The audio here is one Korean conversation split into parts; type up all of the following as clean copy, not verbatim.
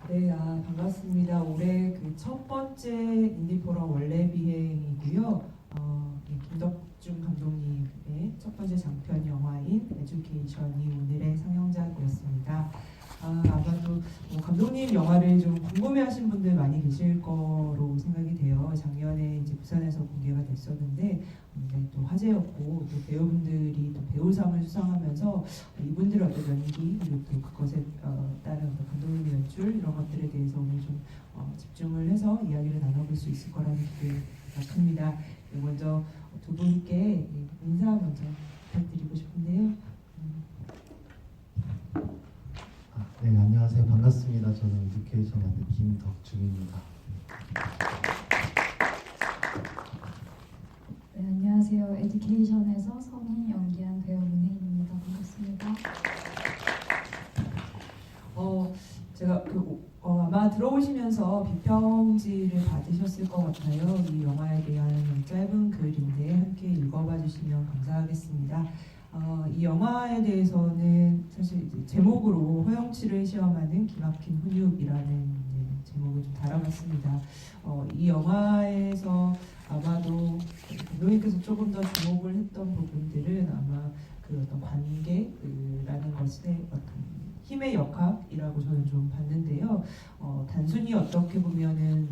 네, 반갑습니다. 올해 그 첫 번째 인디포럼 원래 비행이고요. 김덕중 감독님의 첫 번째 장편 영화인 에듀케이션이 오늘의 상영작이었습니다. 아마도 감독님 영화를 좀 궁금해하신 분들 많이 계실 거로 생각이 돼요. 작년에 이제 부산에서 공개가 됐었는데 굉장히 또 화제였고 또 배우분들이 또 배우상을 수상하면서 이분들의 어떤 연기 그리고 또 그것에 따른 감독님의 연출 이런 것들에 대해서 오늘 좀 집중을 해서 이야기를 나눠볼 수 있을 거라는 기대가 큽니다. 먼저 두 분께 인사 먼저 부탁드리고 싶은데요. 네, 안녕하세요. 반갑습니다. 저는 에듀케이션 만든 김덕중입니다. 네, 안녕하세요. 에듀케이션에서 성희 연기한 배우 문혜인입니다. 반갑습니다. 제가 아마 들어오시면서 비평지를 받으셨을 것 같아요. 이 영화에 대한 짧은 글인데 함께 읽어봐 주시면 감사하겠습니다. 이 영화에 대해서는 사실 이제 제목으로 허영치를 시험하는 기막힌 훈육이라는 제목을 좀 달아봤습니다. 이 영화에서 아마도 감독님께서 조금 더 주목을 했던 부분들은 아마 그 어떤 관계라는 것의 어떤 힘의 역학이라고 저는 좀 봤는데요. 단순히 어떻게 보면은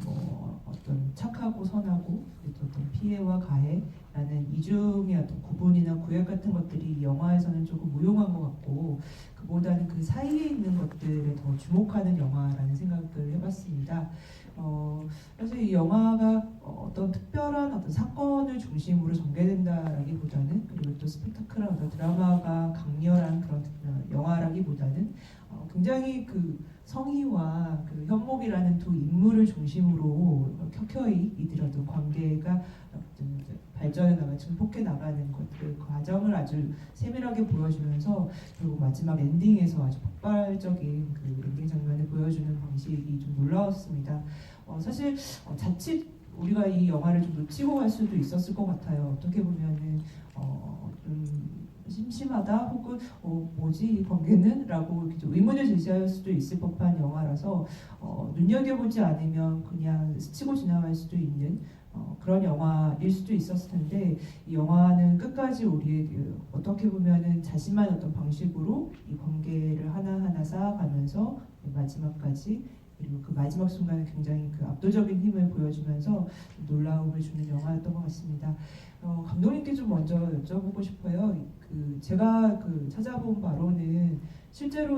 어떤 착하고 선하고 어떤 피해와 가해라는 이중의 어떤 구분이나 구역 같은 것들이 이 영화에서는 조금 무용한 것 같고 그보다는 그 사이에 있는 것들에 더 주목하는 영화라는 생각을 해봤습니다. 사실 이 영화가 어떤 특별한 어떤 사건을 중심으로 전개된다라기보다는 그리고 또 스펙타클한 어떤 드라마가 강렬한 그런 영화라기보다는 굉장히 그 성희와 그 현목이라는 두 인물을 중심으로 켜켜이 이들의 어떤 관계가 발전해 나가 증폭해 나가는 것 그 과정을 아주 세밀하게 보여주면서 그리고 마지막 엔딩에서 아주 폭발적인 그 엔딩 장면을 보여주는 방식이 좀 놀라웠습니다. 사실 자칫 우리가 이 영화를 좀 놓치고 갈 수도 있었을 것 같아요. 어떻게 보면은 심심하다 혹은 뭐지 이 관계는? 라고 좀 의문을 제기할 수도 있을 법한 영화라서 눈여겨보지 않으면 그냥 스치고 지나갈 수도 있는 그런 영화일 수도 있었을 텐데 이 영화는 끝까지 우리에게 어떻게 보면은 자신만의 어떤 방식으로 이 관계를 하나하나 쌓아가면서 마지막까지 그리고 그 마지막 순간에 굉장히 그 압도적인 힘을 보여주면서 놀라움을 주는 영화였던 것 같습니다. 감독님께 좀 먼저 여쭤보고 싶어요. 제가 찾아본 바로는 실제로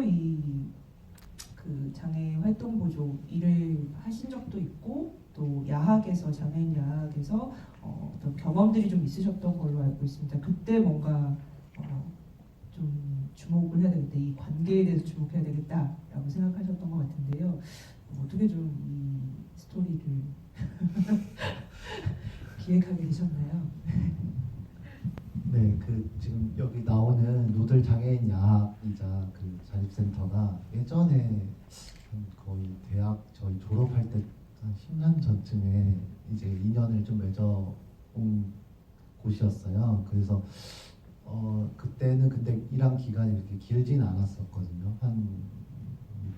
그 장애 활동 보조 일을 하신 적도 있고 또 야학에서 장애인 야학에서 어떤 경험들이 좀 있으셨던 걸로 알고 있습니다. 그때 뭔가 좀 주목을 해야 되겠다, 이 관계에 대해서 주목해야 되겠다라고 생각하셨던 것 같은데요. 어떻게 좀 이 스토리를 기획하게 되셨나요? 네, 지금 여기 나오는 노들 장애인 야학이자 그 자립센터가 예전에 거의 대학 저희 졸업할 때 한 10년 전쯤에 이제 인연을 좀 맺어온 곳이었어요. 그래서 그때는 근데 일한 기간이 이렇게 길진 않았었거든요. 한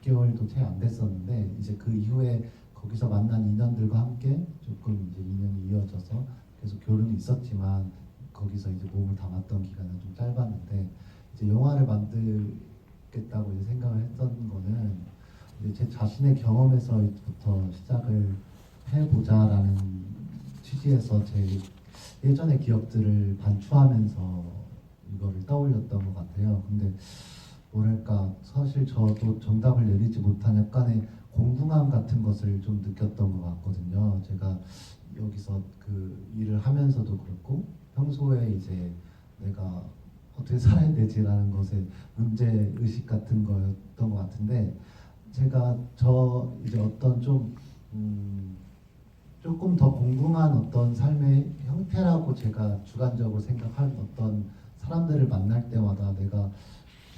6개월도 채 안 됐었는데 이제 그 이후에 거기서 만난 인연들과 함께 조금 이제 인연이 이어져서 계속 교류는 있었지만 거기서 이제 몸을 담았던 기간은 좀 짧았는데 이제 영화를 만들겠다고 이제 생각을 했던 거는 이제 제 자신의 경험에서부터 시작을 해보자라는 취지에서 제 예전의 기억들을 반추하면서 이거를 떠올렸던 것 같아요. 근데 뭐랄까 사실 저도 정답을 내리지 못한 약간의 공분함 같은 것을 좀 느꼈던 것 같거든요. 제가 여기서 그 일을 하면서도 그렇고 평소에 이제 내가 어떻게 살아야 되지라는 것에 문제 의식 같은 거였던 것 같은데 제가 이제 어떤 좀 조금 더 공공한 어떤 삶의 형태라고 제가 주관적으로 생각한 어떤 사람들을 만날 때마다 내가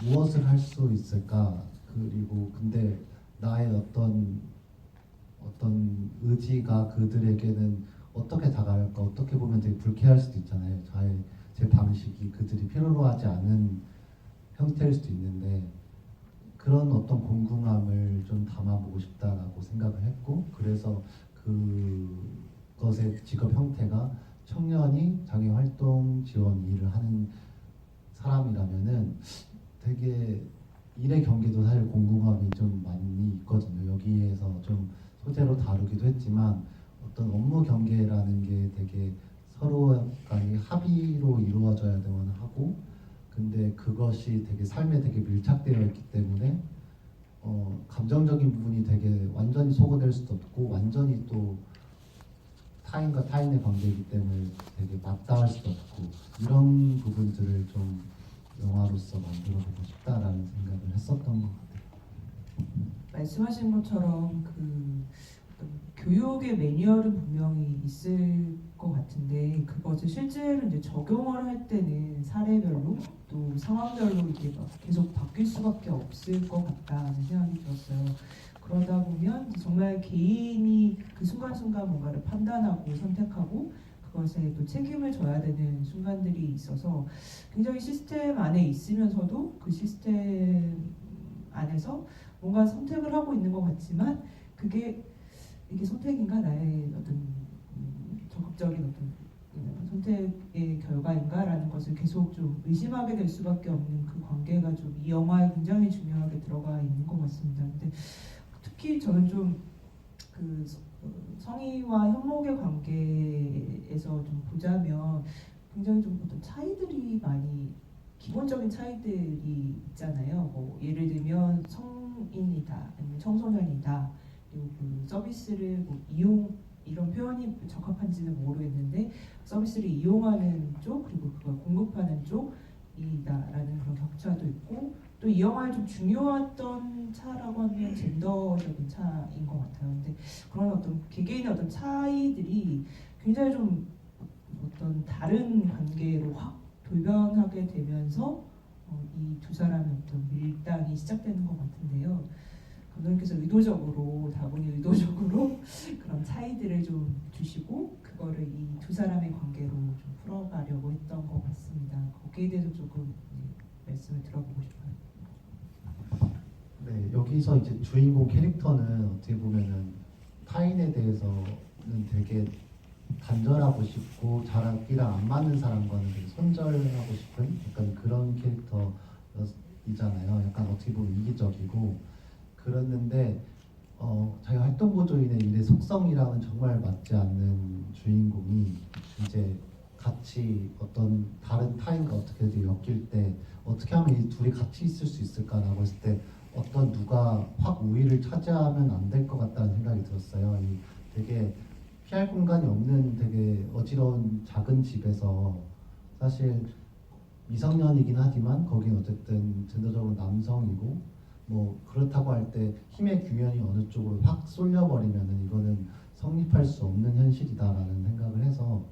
무엇을 할 수 있을까? 그리고 근데 나의 어떤 의지가 그들에게는 어떻게 다가갈까? 어떻게 보면 되게 불쾌할 수도 있잖아요. 제 방식이 그들이 필요로 하지 않은 형태일 수도 있는데 그런 어떤 궁금함을 좀 담아보고 싶다라는 생각을 했고, 그래서 그것의 직업 형태가 청년이 장애 활동 지원 일을 하는 사람이라면은 되게 일의 경계도 사실 공공함이 좀 많이 있거든요. 여기에서 좀 소재로 다루기도 했지만 어떤 업무 경계라는 게 되게 서로 간의 합의로 이루어져야만 하고, 근데 그것이 되게 삶에 되게 밀착되어 있기 때문에 감정적인 부분이 되게 완전히 소거될 수도 없고, 완전히 또 타인과 타인의 관계이기 때문에 되게 맞닿을 수도 없고, 이런 부분들을 좀 영화로서 만들어보고 싶다라는 생각을 했었던 것 같아요. 말씀하신 것처럼 그 어떤 교육의 매뉴얼은 분명히 있을 것 같은데 그것을 실제로 이제 적용을 할 때는 사례별로 또 상황별로 이게 막 계속 바뀔 수밖에 없을 것 같다는 생각이 들었어요. 그러다 보면 이제 정말 개인이 그 순간순간 뭔가를 판단하고 선택하고 그것에 또 책임을 져야 되는 순간들이 있어서 굉장히 시스템 안에 있으면서도 그 시스템 안에서 뭔가 선택을 하고 있는 것 같지만 그게 이게 선택인가 나의 어떤 적극적인 어떤 선택의 결과인가라는 것을 계속 좀 의심하게 될 수밖에 없는 그 관계가 좀 이 영화에 굉장히 중요하게 들어가 있는 것 같습니다. 근데 특히 저는 좀 그 성희와 현목의 관계에서 좀 보자면 굉장히 좀 어떤 차이들이 많이 기본적인 차이들이 있잖아요. 뭐 예를 들면 성인이다, 아니면 청소년이다, 그리고 그 서비스를 뭐 이용 이런 표현이 적합한지는 모르겠는데 서비스를 이용하는 쪽 그리고 그걸 공급하는 쪽이다라는 그런 격차도 있고 또 이 영화에 좀 중요했던 차라고 하면 젠더적인 차인 것 같아요. 근데 그런 어떤 개개인의 어떤 차이들이 굉장히 좀 어떤 다른 관계로 확 돌변하게 되면서 이 두 사람의 어떤 밀당이 시작되는 것 같은데요. 감독님께서 의도적으로 다분히 의도적으로 그런 차이들을 좀 주시고 그거를 이 두 사람의 관계로 좀 풀어가려고 했던 것 같습니다. 거기에 대해서 조금 말씀을 들어보고 싶어요. 네, 여기서 이제 주인공 캐릭터는 어떻게 보면은 타인에 대해서는 되게 단절하고 싶고 자기랑 안 맞는 사람과는 되게 손절하고 싶은 약간 그런 캐릭터이잖아요. 약간 어떻게 보면 이기적이고 그랬는데 자기 활동보조인의 일의 속성이랑은 정말 맞지 않는 주인공이 이제 같이 어떤 다른 타인과 어떻게 엮일 때 어떻게 하면 이 둘이 같이 있을 수 있을까라고 했을 때 어떤 누가 확 우위를 차지하면 안 될 것 같다는 생각이 들었어요. 이 되게 피할 공간이 없는 되게 어지러운 작은 집에서 사실 미성년이긴 하지만 거긴 어쨌든 젠더적으로 남성이고 뭐 그렇다고 할 때 힘의 균형이 어느 쪽으로 확 쏠려버리면은 이거는 성립할 수 없는 현실이다라는 생각을 해서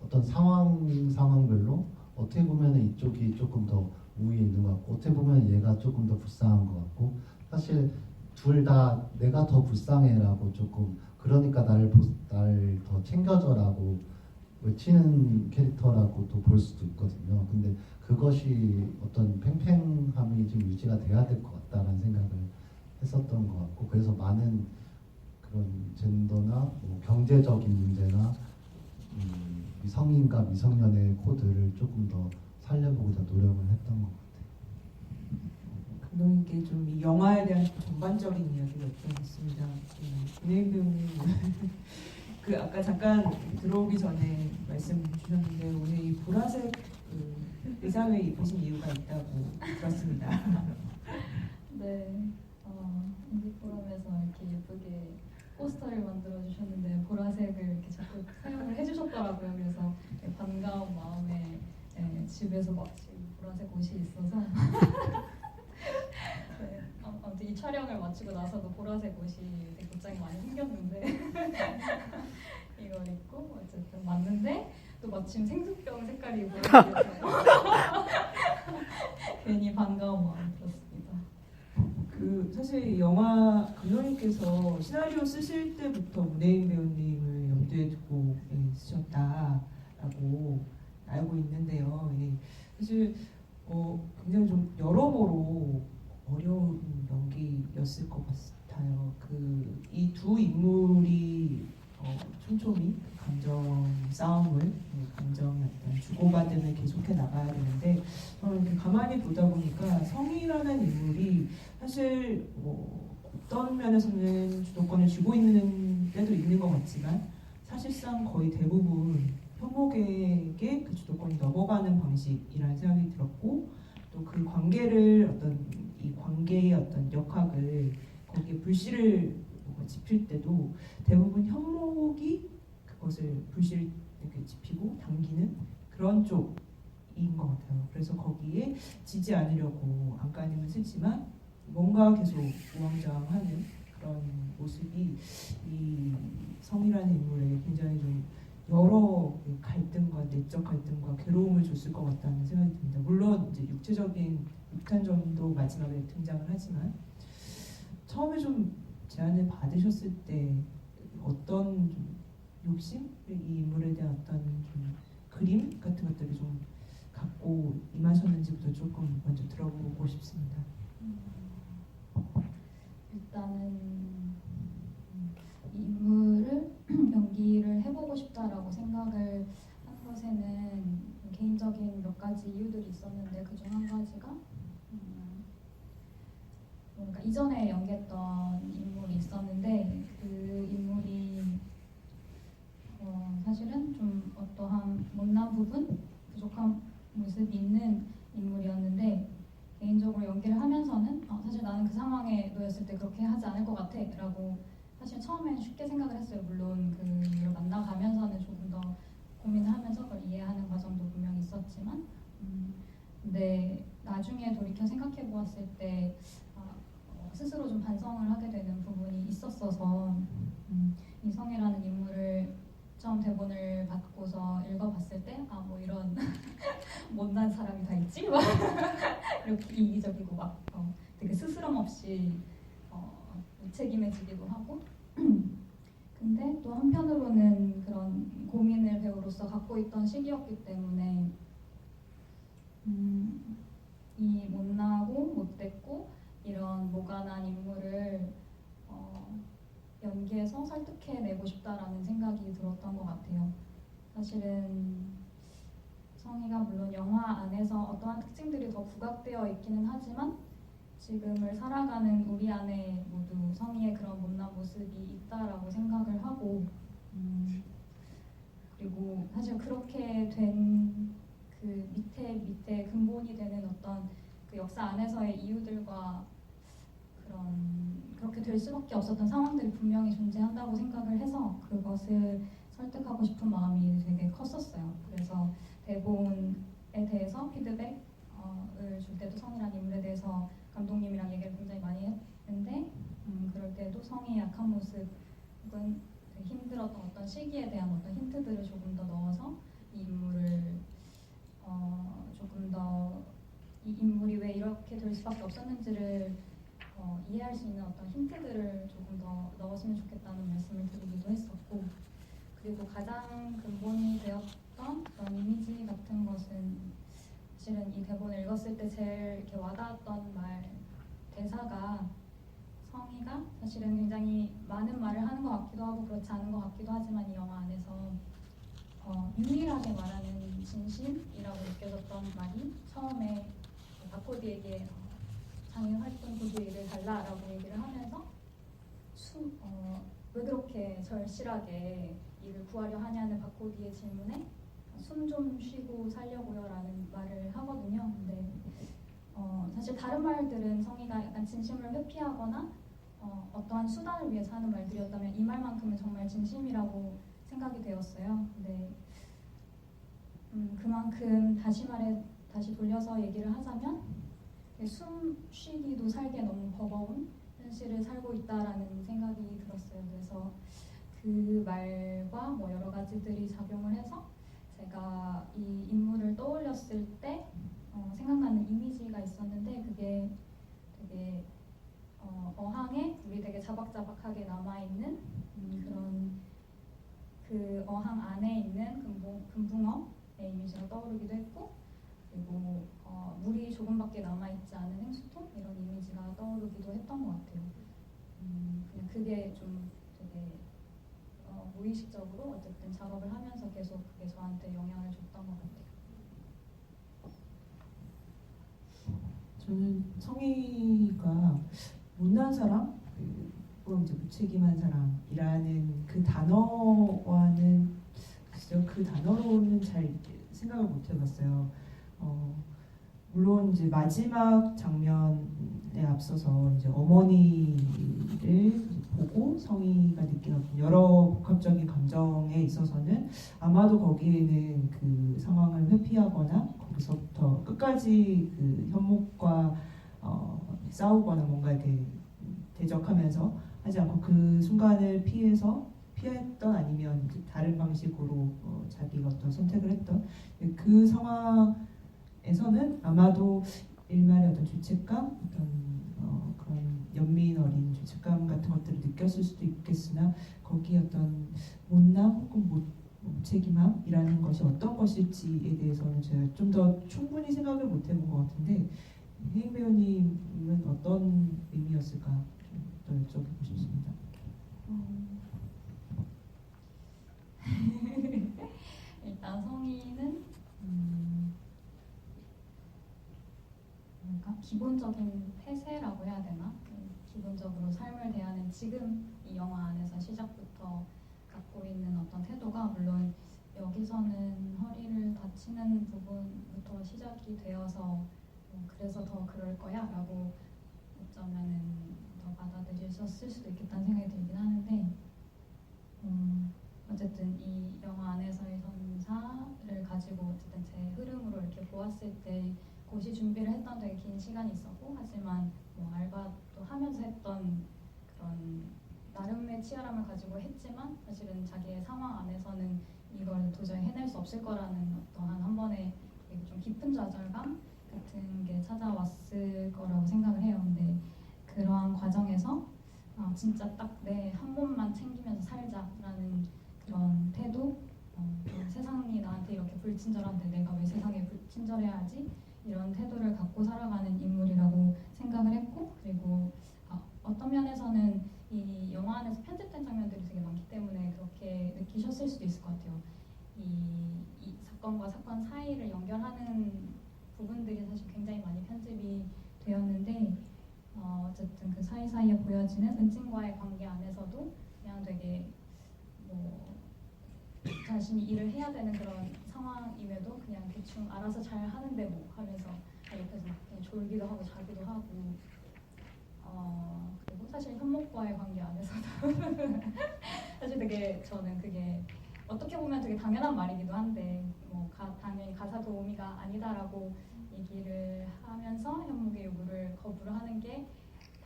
어떤 상황별로 어떻게 보면은 이쪽이 조금 더 우위에 있는 것 같고 어떻게 보면 얘가 조금 더 불쌍한 것 같고 사실 둘 다 내가 더 불쌍해라고 조금 그러니까 날 더 챙겨줘라고 외치는 캐릭터라고도 볼 수도 있거든요. 근데 그것이 어떤 팽팽함이 좀 유지가 돼야 될 것 같다라는 생각을 했었던 것 같고 그래서 많은 그런 젠더나 뭐 경제적인 문제나 이 성인과 미성년의 코드를 조금 더 살려보고자 노력을 했던 것 같아요. 감독님께 좀 이 영화에 대한 전반적인 이야기를 여쭤보겠습니다. 김혜인 배우님, 그 아까 잠깐 들어오기 전에 말씀 주셨는데 오늘 이 보라색 그 의상을 입으신 이유가 있다고 들었습니다. 네, 인디포럼에서 이렇게 예쁘게 포스터를 만들어 주셨는데 보라색을 이렇게 자꾸 사용을 해주셨더라고요. 그래서 반가운 마음에 집에서 마침 보라색 옷이 있어서 네, 아무튼 이 촬영을 마치고 나서도 보라색 옷이 되게 곧장이 많이 생겼는데 이걸 입고 어쨌든 왔는데 또 마침 생수병 색깔이 보여서 괜히 반가운 마음이 들었습니다. 그 사실 이 영화 감독님께서 시나리오 쓰실 때부터 문혜인 배우님을 염두에 두고 쓰셨다라고 알고 있는데요. 사실 굉장히 좀 여러모로 어려운 연기였을 것 같아요. 그 이 두 인물이 촘촘히 감정 싸움을, 감정의 어떤 주고받음을 계속해 나가야 되는데 저는 이렇게 가만히 보다 보니까 성이라는 인물이 사실 어떤 면에서는 주도권을 쥐고 있는 때도 있는 것 같지만 사실상 거의 대부분 현목에게 그 주도권이 넘어가는 방식이라는 생각이 들었고 또 그 관계를 이 관계의 어떤 역학을 거기에 불씨를 지필 때도 대부분 현목이 그것을 불씨를 이렇게 지피고 당기는 그런 쪽인 것 같아요. 그래서 거기에 지지 않으려고 안간힘을 쓰지만 뭔가 계속 우왕좌왕하는 그런 모습이 이 성이라는 인물에 굉장히 좀 여러 갈등과 내적 갈등과 괴로움을 줬을 것 같다는 생각이 듭니다. 물론 이제 육체적인 육탄전도 마지막에 등장을 하지만 처음에 좀 제안을 받으셨을 때 어떤 좀 욕심? 이 인물에 대한 어떤 좀 그림 같은 것들을 좀 갖고 임하셨는지부터 조금 먼저 들어보고 싶습니다. 일단은 이 인물을 연기를 해보고 싶다라고 생각을 한 것에는 개인적인 몇 가지 이유들이 있었는데 그중 한 가지가 그러니까 이전에 연기했던 인물이 있었는데 그 인물이 사실은 좀 어떠한 못난 부분, 부족한 모습이 있는 인물이었는데 개인적으로 연기를 하면서는 사실 나는 그 상황에 놓였을 때 그렇게 하지 않을 것 같아 라고 사실 처음엔 쉽게 생각을 했어요. 물론 그 인물을 만나가면서는 조금 더 고민을 하면서 그걸 이해하는 과정도 분명히 있었지만 근데 나중에 돌이켜 생각해 보았을 때 스스로 좀 반성을 하게 되는 부분이 있었어서 이 성이라는 인물을 처음 대본을 받고서 읽어봤을 때 뭐 이런 못난 사람이 다 있지? 막 이렇게 이기적이고 막 되게 스스럼 없이 무책임해지기도 하고 근데 또 한편으로는 그런 고민을 배우로서 갖고 있던 시기였기 때문에 이 못나고 못됐고 이런 모간한 인물을 연기해서 설득해내고 싶다라는 생각이 들었던 것 같아요. 사실은 성희가 물론 영화 안에서 어떠한 특징들이 더 부각되어 있기는 하지만 지금을 살아가는 우리 안에 모두 성희의 그런 못난 모습이 있다라고 생각을 하고 그리고 사실 그렇게 된 그 밑에 근본이 되는 어떤 그 역사 안에서의 이유들과 그렇게 될 수밖에 없었던 상황들이 분명히 존재한다고 생각을 해서 그것을 설득하고 싶은 마음이 되게 컸었어요. 그래서 대본에 대해서 피드백을 줄 때도 성이라는 인물에 대해서 감독님이랑 얘기를 굉장히 많이 했는데 그럴 때도 성의 약한 모습 혹은 되게 힘들었던 어떤 시기에 대한 어떤 힌트들을 조금 더 넣어서 이 인물을 조금 더 이 인물이 왜 이렇게 될 수밖에 없었는지를 이해할 수 있는 어떤 힌트들을 조금 더 넣었으면 좋겠다는 말씀을 드리기도 했었고 그리고 가장 근본이 되었던 그런 이미지 같은 것은 사실은 이 대본을 읽었을 때 제일 이렇게 와닿았던 대사가 성희가 사실은 굉장히 많은 말을 하는 것 같기도 하고 그렇지 않은 것 같기도 하지만 이 영화 안에서 유일하게 말하는 진심이라고 느껴졌던 말이 처음에 박코디에게 장애 활동 도구의 일을 달라라고 얘기를 하면서 왜 그렇게 절실하게 일을 구하려 하냐는 박코디의 질문에 숨 좀 쉬고 살려고요 라는 말을 하거든요. 근데 사실 다른 말들은 성희가 약간 진심을 회피하거나 어떠한 수단을 위해서 하는 말들이었다면 이 말만큼은 정말 진심이라고 생각이 되었어요. 근데 그만큼 다시 돌려서 얘기를 하자면 숨 쉬기도 살기에 너무 버거운 현실을 살고 있다라는 생각이 들었어요. 그래서 그 말과 뭐 여러 가지들이 작용을 해서 제가 이 인물을 떠올렸을 때 생각나는 이미지가 있었는데 그게 되게 어항에 물이 되게 자박자박하게 남아있는 그런 그 어항 안에 있는 금붕어의 이미지가 떠오르기도 했고 그리고 물이 조금밖에 남아있지 않은 행수통 이런 이미지가 떠오르기도 했던 것 같아요. 그냥 그게 좀 되게 무의식적으로 어쨌든 작업을 하면서 계속 그게 저한테 영향을 줬던 것 같아요. 저는 성희가 못난 사람, 그리고 이제 무책임한 사람이라는 그 단어와는 글쎄요, 그 단어로는 잘 생각을 못 해봤어요. 물론 이제 마지막 장면에 앞서서 이제 어머니를 보고 성희가 느낀 어떤 여러 복합적인 감정에 있어서는 아마도 거기에는 그 상황을 회피하거나 거기서부터 끝까지 그 현목과 싸우거나 뭔가 이렇게 대적하면서 하지 않고 그 순간을 피했던 아니면 이제 다른 방식으로 자기가 어떤 선택을 했던 그 상황에서는 아마도 일말의 어떤 죄책감, 어떤 그런 연민 어린 죄책감 같은 것들을 느꼈을 수도 있겠으나 거기에 어떤 못남 혹은 무책임함이라는 것이 어떤 것일지에 대해서는 제가 좀 더 충분히 생각을 못 해본 것 같은데 혜인 배우님은 어떤 의미였을까 좀 더 여쭤보고 싶습니다. 일단 성희는 뭔가 기본적인 폐쇄라고 해야 되나? 기본적으로 삶을 대하는 지금 이 영화 안에서 시작부터 갖고 있는 어떤 태도가 물론 여기서는 허리를 다치는 부분부터 시작이 되어서 그래서 더 그럴 거야 라고 어쩌면은 더 받아들이셨을 수도 있겠다는 생각이 들긴 하는데 어쨌든 이 영화 안에서의 선사를 가지고 어쨌든 제 흐름으로 이렇게 보았을 때 고시 준비를 했던 되게 긴 시간이 있었고 하지만 뭐 알바도 하면서 했던 그런 나름의 치열함을 가지고 했지만 사실은 자기의 상황 안에서는 이걸 도저히 해낼 수 없을 거라는 어떠한 한 번의 되게 좀 깊은 좌절감 같은 게 찾아왔을 거라고 생각을 해요. 근데 그러한 과정에서 진짜 딱 내 한 몸만 챙기면서 살자라는 그런 태도, 세상이 나한테 이렇게 불친절한데 내가 왜 세상에 불친절해야 하지? 이런 태도를 갖고 살아가는 인물이라고 생각을 했고 그리고 어떤 면에서는 이 영화 안에서 편집된 장면들이 되게 많기 때문에 그렇게 느끼셨을 수도 있을 것 같아요. 이 사건과 사건 사이를 연결하는 부분들이 사실 굉장히 많이 편집이 되었는데 어쨌든 그 사이사이에 보여지는 은진과의 관계 안에서도 그냥 되게 뭐 자신이 일을 해야 되는 그런 상황임에도 그냥 대충 알아서 잘 하는데 뭐 하면서 옆에서 막 그냥 졸기도 하고 자기도 하고 그리고 사실 현목과의 관계 안에서도 사실 되게 저는 그게 어떻게 보면 되게 당연한 말이기도 한데 뭐 당연히 가사 도우미가 아니다라고 얘기를 하면서 현목의 요구를 거부를 하는 게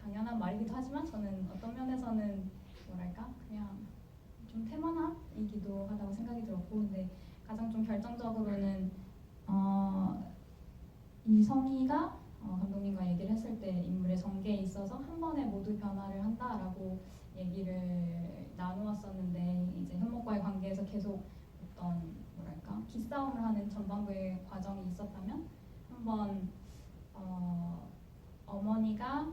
당연한 말이기도 하지만 저는 어떤 면에서는 뭐랄까 그냥 좀 태만함이기도 하다고 생각이 들었고 근데 가장 좀 결정적으로는 이 성희가 감독님과 얘기를 했을 때 인물의 전개에 있어서 한 번에 모두 변화를 한다라고 얘기를 나누었었는데 이제 현목과의 관계에서 계속 어떤 뭐랄까 기싸움을 하는 전반부의 과정이 있었다면 한번 어머니가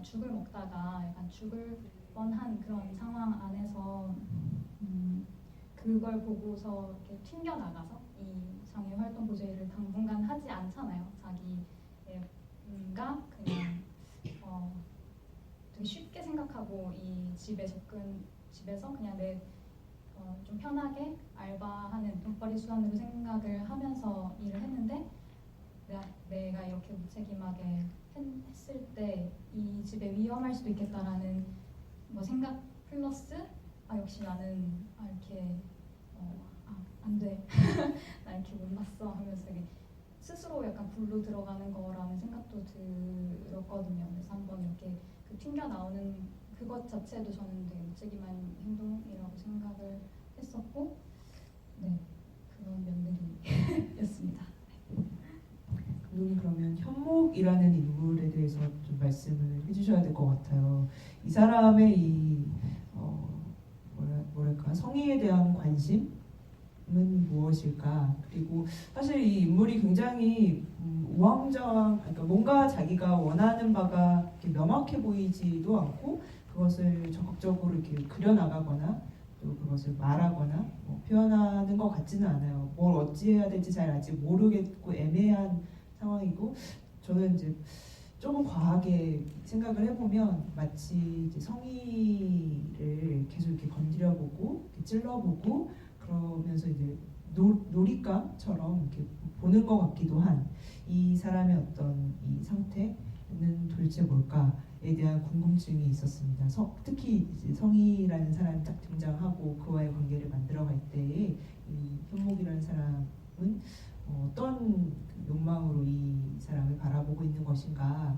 죽을 먹다가 약간 죽을 뻔한 그런 상황 안에서 그걸 보고서 이렇게 튕겨 나가서 이 장애 활동 보조일을 당분간 하지 않잖아요. 자기가 그냥 되게 쉽게 생각하고 이 집에서 그냥 좀 편하게 알바하는 돈벌이 수단으로 생각을 하면서 일을 했는데 내가 이렇게 무책임하게 했을 때 이 집에 위험할 수도 있겠다라는 뭐 생각 플러스 역시 나는 이렇게 안 돼. 나 이렇게 못났어 하면서 되게 스스로 약간 굴로 들어가는 거라는 생각도 들었거든요. 그래서 한번 이렇게 그 튕겨 나오는 그것 자체도 저는 되게 무책임한 행동이라고 생각을 했었고 네 그런 면들이었습니다. 감독님 그러면 현목이라는 인물에 대해서 좀 말씀을 해주셔야 될 것 같아요. 이 사람의 이 뭐랄까 성의에 대한 관심은 무엇일까? 그리고 사실 이 인물이 굉장히 우왕좌왕, 그러니까 뭔가 자기가 원하는 바가 이렇게 명확해 보이지도 않고 그것을 적극적으로 이렇게 그려나가거나 또 그것을 말하거나 뭐 표현하는 것 같지는 않아요. 뭘 어찌해야 될지 잘 아직 모르겠고 애매한 상황이고 저는 이제 조금 과하게 생각을 해보면 마치 이제 성의를 계속 이렇게 건드려보고 이렇게 찔러보고 그러면서 이제 놀잇감처럼 이렇게 보는 것 같기도 한 이 사람의 어떤 이 상태는 도대체 뭘까에 대한 궁금증이 있었습니다. 특히 이제 성희라는 사람이 딱 등장하고 그와의 관계를 만들어갈 때에 이 현목이라는 사람은 어떤 욕망으로 이 사람을 바라보고 있는 것인가에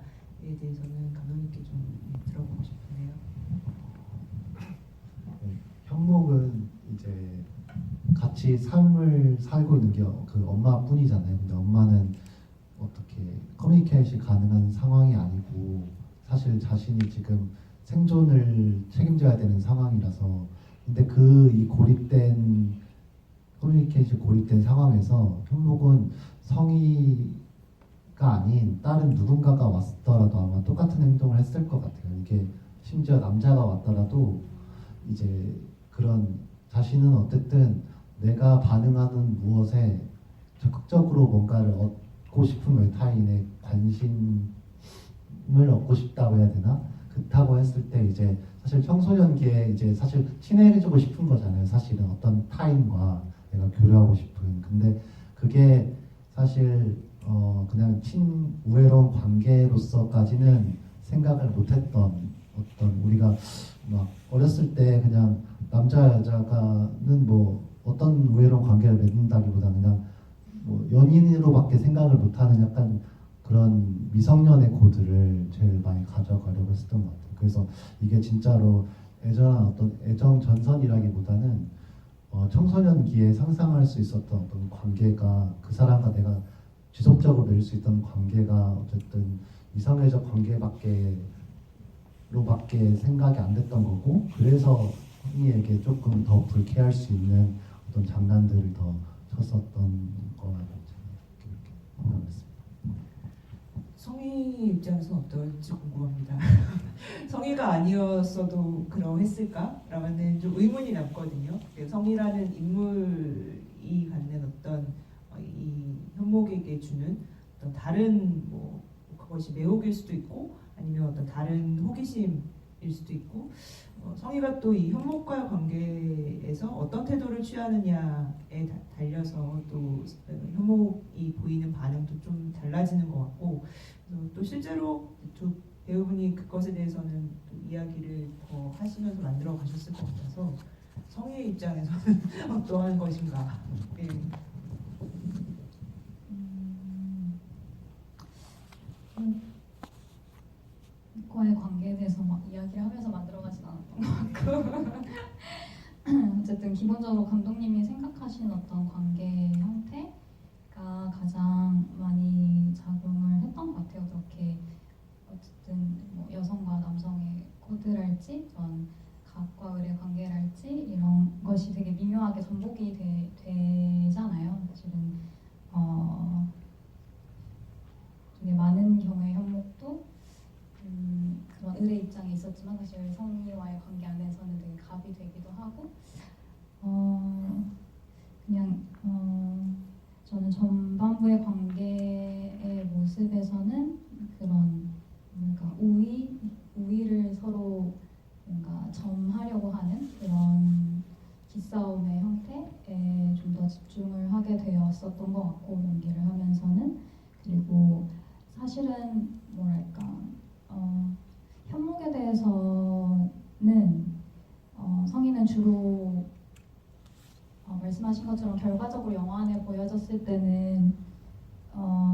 대해서는 감독님께 좀 들어보고 싶은데요. 현목은 이제 같이 삶을 살고 있는 게 그 엄마뿐이잖아요. 근데 엄마는 어떻게 커뮤니케이션이 가능한 상황이 아니고 사실 자신이 지금 생존을 책임져야 되는 상황이라서 근데 그 이 고립된 커뮤니케이션 고립된 상황에서 현목은 성의가 아닌 다른 누군가가 왔더라도 아마 똑같은 행동을 했을 것 같아요. 이게 심지어 남자가 왔더라도 이제 그런 자신은 어쨌든 내가 반응하는 무엇에 적극적으로 뭔가를 얻고 싶은 거예요. 타인의 관심을 얻고 싶다고 해야 되나? 그렇다고 했을 때 이제 사실 청소년기에 이제 사실 친해지고 싶은 거잖아요. 사실은 어떤 타인과 내가 교류하고 싶은. 근데 그게 사실 그냥 친우애로운 관계로서까지는 생각을 못했던 어떤 우리가 막 어렸을 때 그냥 남자 여자가는 뭐 어떤 우애로운 관계를 맺는다기보다 그냥 뭐 연인으로밖에 생각을 못하는 약간 그런 미성년의 코드를 제일 많이 가져가려고 했었던 것 같아요. 그래서 이게 진짜로 애절한 어떤 애정 전선이라기보다는 청소년기에 상상할 수 있었던 어떤 관계가 그 사람과 내가 지속적으로 맺을 수 있던 관계가 어쨌든 이성애적 관계로밖에 생각이 안 됐던 거고 그래서 성희에게 조금 더 불쾌할 수 있는 어떤 장난들을 더 쳤었던 거라고 이렇게 생각했습니다. 성희 입장에서는 어떨지 궁금합니다. 성희가 아니었어도 그러했을까라는 좀 의문이 남거든요. 성희라는 인물이 갖는 어떤 이 현목에게 주는 어떤 다른 뭐 그것이 매혹일 수도 있고 아니면 어떤 다른 호기심일 수도 있고 성희가 또 이 현목과의 관계에서 어떤 태도를 취하느냐에 달려서 또 현목이 보이는 반응도 좀 달라지는 것 같고 또 실제로 두 배우분이 그것에 대해서는 또 이야기를 더 하시면서 만들어 가셨을 것 같아서 성희의 입장에서는 어떠한 것인가. 네. 과의 관계에 대해서 막 이야기를 하면서 만들어가진 않았던 것 같고 어쨌든 기본적으로 감독님이 생각하신 어떤 관계 형태가 가장 많이 작용을 했던 것 같아요. 그렇게 어쨌든 뭐 여성과 남성의 코드랄지 전 갑과 을의 관계랄지 이런 것이 되게 미묘하게 전복이 되잖아요. 사실은 되게 많은 경우의 현목도 그런 을의 입장에 있었지만 사실 성희와의 관계 안에서는 되게 갑이 되기도 하고 그냥 저는 전반부의 관계의 모습에서는 그런 뭔가 우위를 서로 뭔가 점하려고 하는 그런 기싸움의 형태에 좀 더 집중을 하게 되었었던 것 같고 연기를 하면서는 그리고 사실은 뭐랄까 현목에 대해서는 성희는 주로 말씀하신 것처럼 결과적으로 영화 안에 보여졌을 때는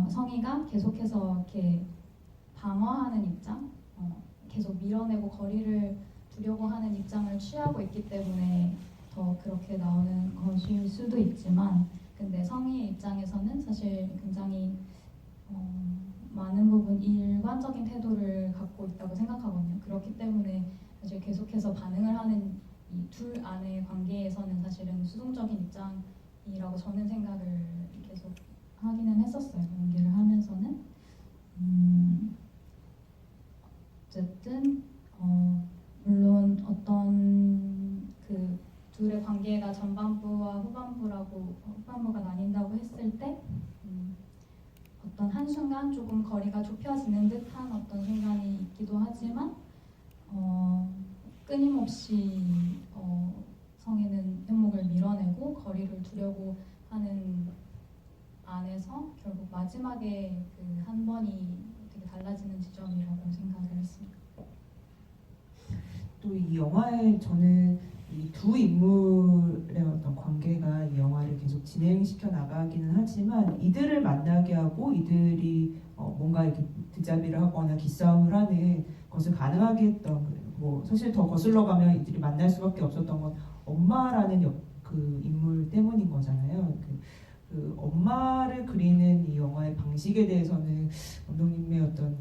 성희가 계속해서 이렇게 방어하는 입장, 계속 밀어내고 거리를 두려고 하는 입장을 취하고 있기 때문에 더 그렇게 나오는 것일 수도 있지만 근데 성희의 입장에서는 사실 굉장히 많은 부분 일관적인 태도를 갖고 있다고 생각하거든요. 그렇기 때문에 사실 계속해서 반응을 하는 이 둘 안의 관계에서는 사실은 수동적인 입장이라고 저는 생각을 계속 하기는 했었어요. 연기를 하면서는 어쨌든 물론 어떤 그 둘의 관계가 전반부와 후반부가 나뉜다고 했을 때 어떤 한순간 조금 거리가 좁혀지는 듯한 어떤 순간이 있기도 하지만 끊임없이 성인은 현목을 밀어내고 거리를 두려고 하는 안에서 결국 마지막에 그 한 번이 되게 달라지는 지점이라고 생각을 했습니다. 또 이 영화에 저는 이 두 인물의 어떤 관계가 이 영화를 계속 진행시켜 나가기는 하지만 이들을 만나게 하고 이들이 뭔가 이렇게 듣잡이를 하거나 기싸움을 하는 것을 가능하게 했던 뭐 사실 더 거슬러 가면 이들이 만날 수밖에 없었던 건 엄마라는 그 인물 때문인 거잖아요. 그 엄마를 그리는 이 영화의 방식에 대해서는 감독님의 어떤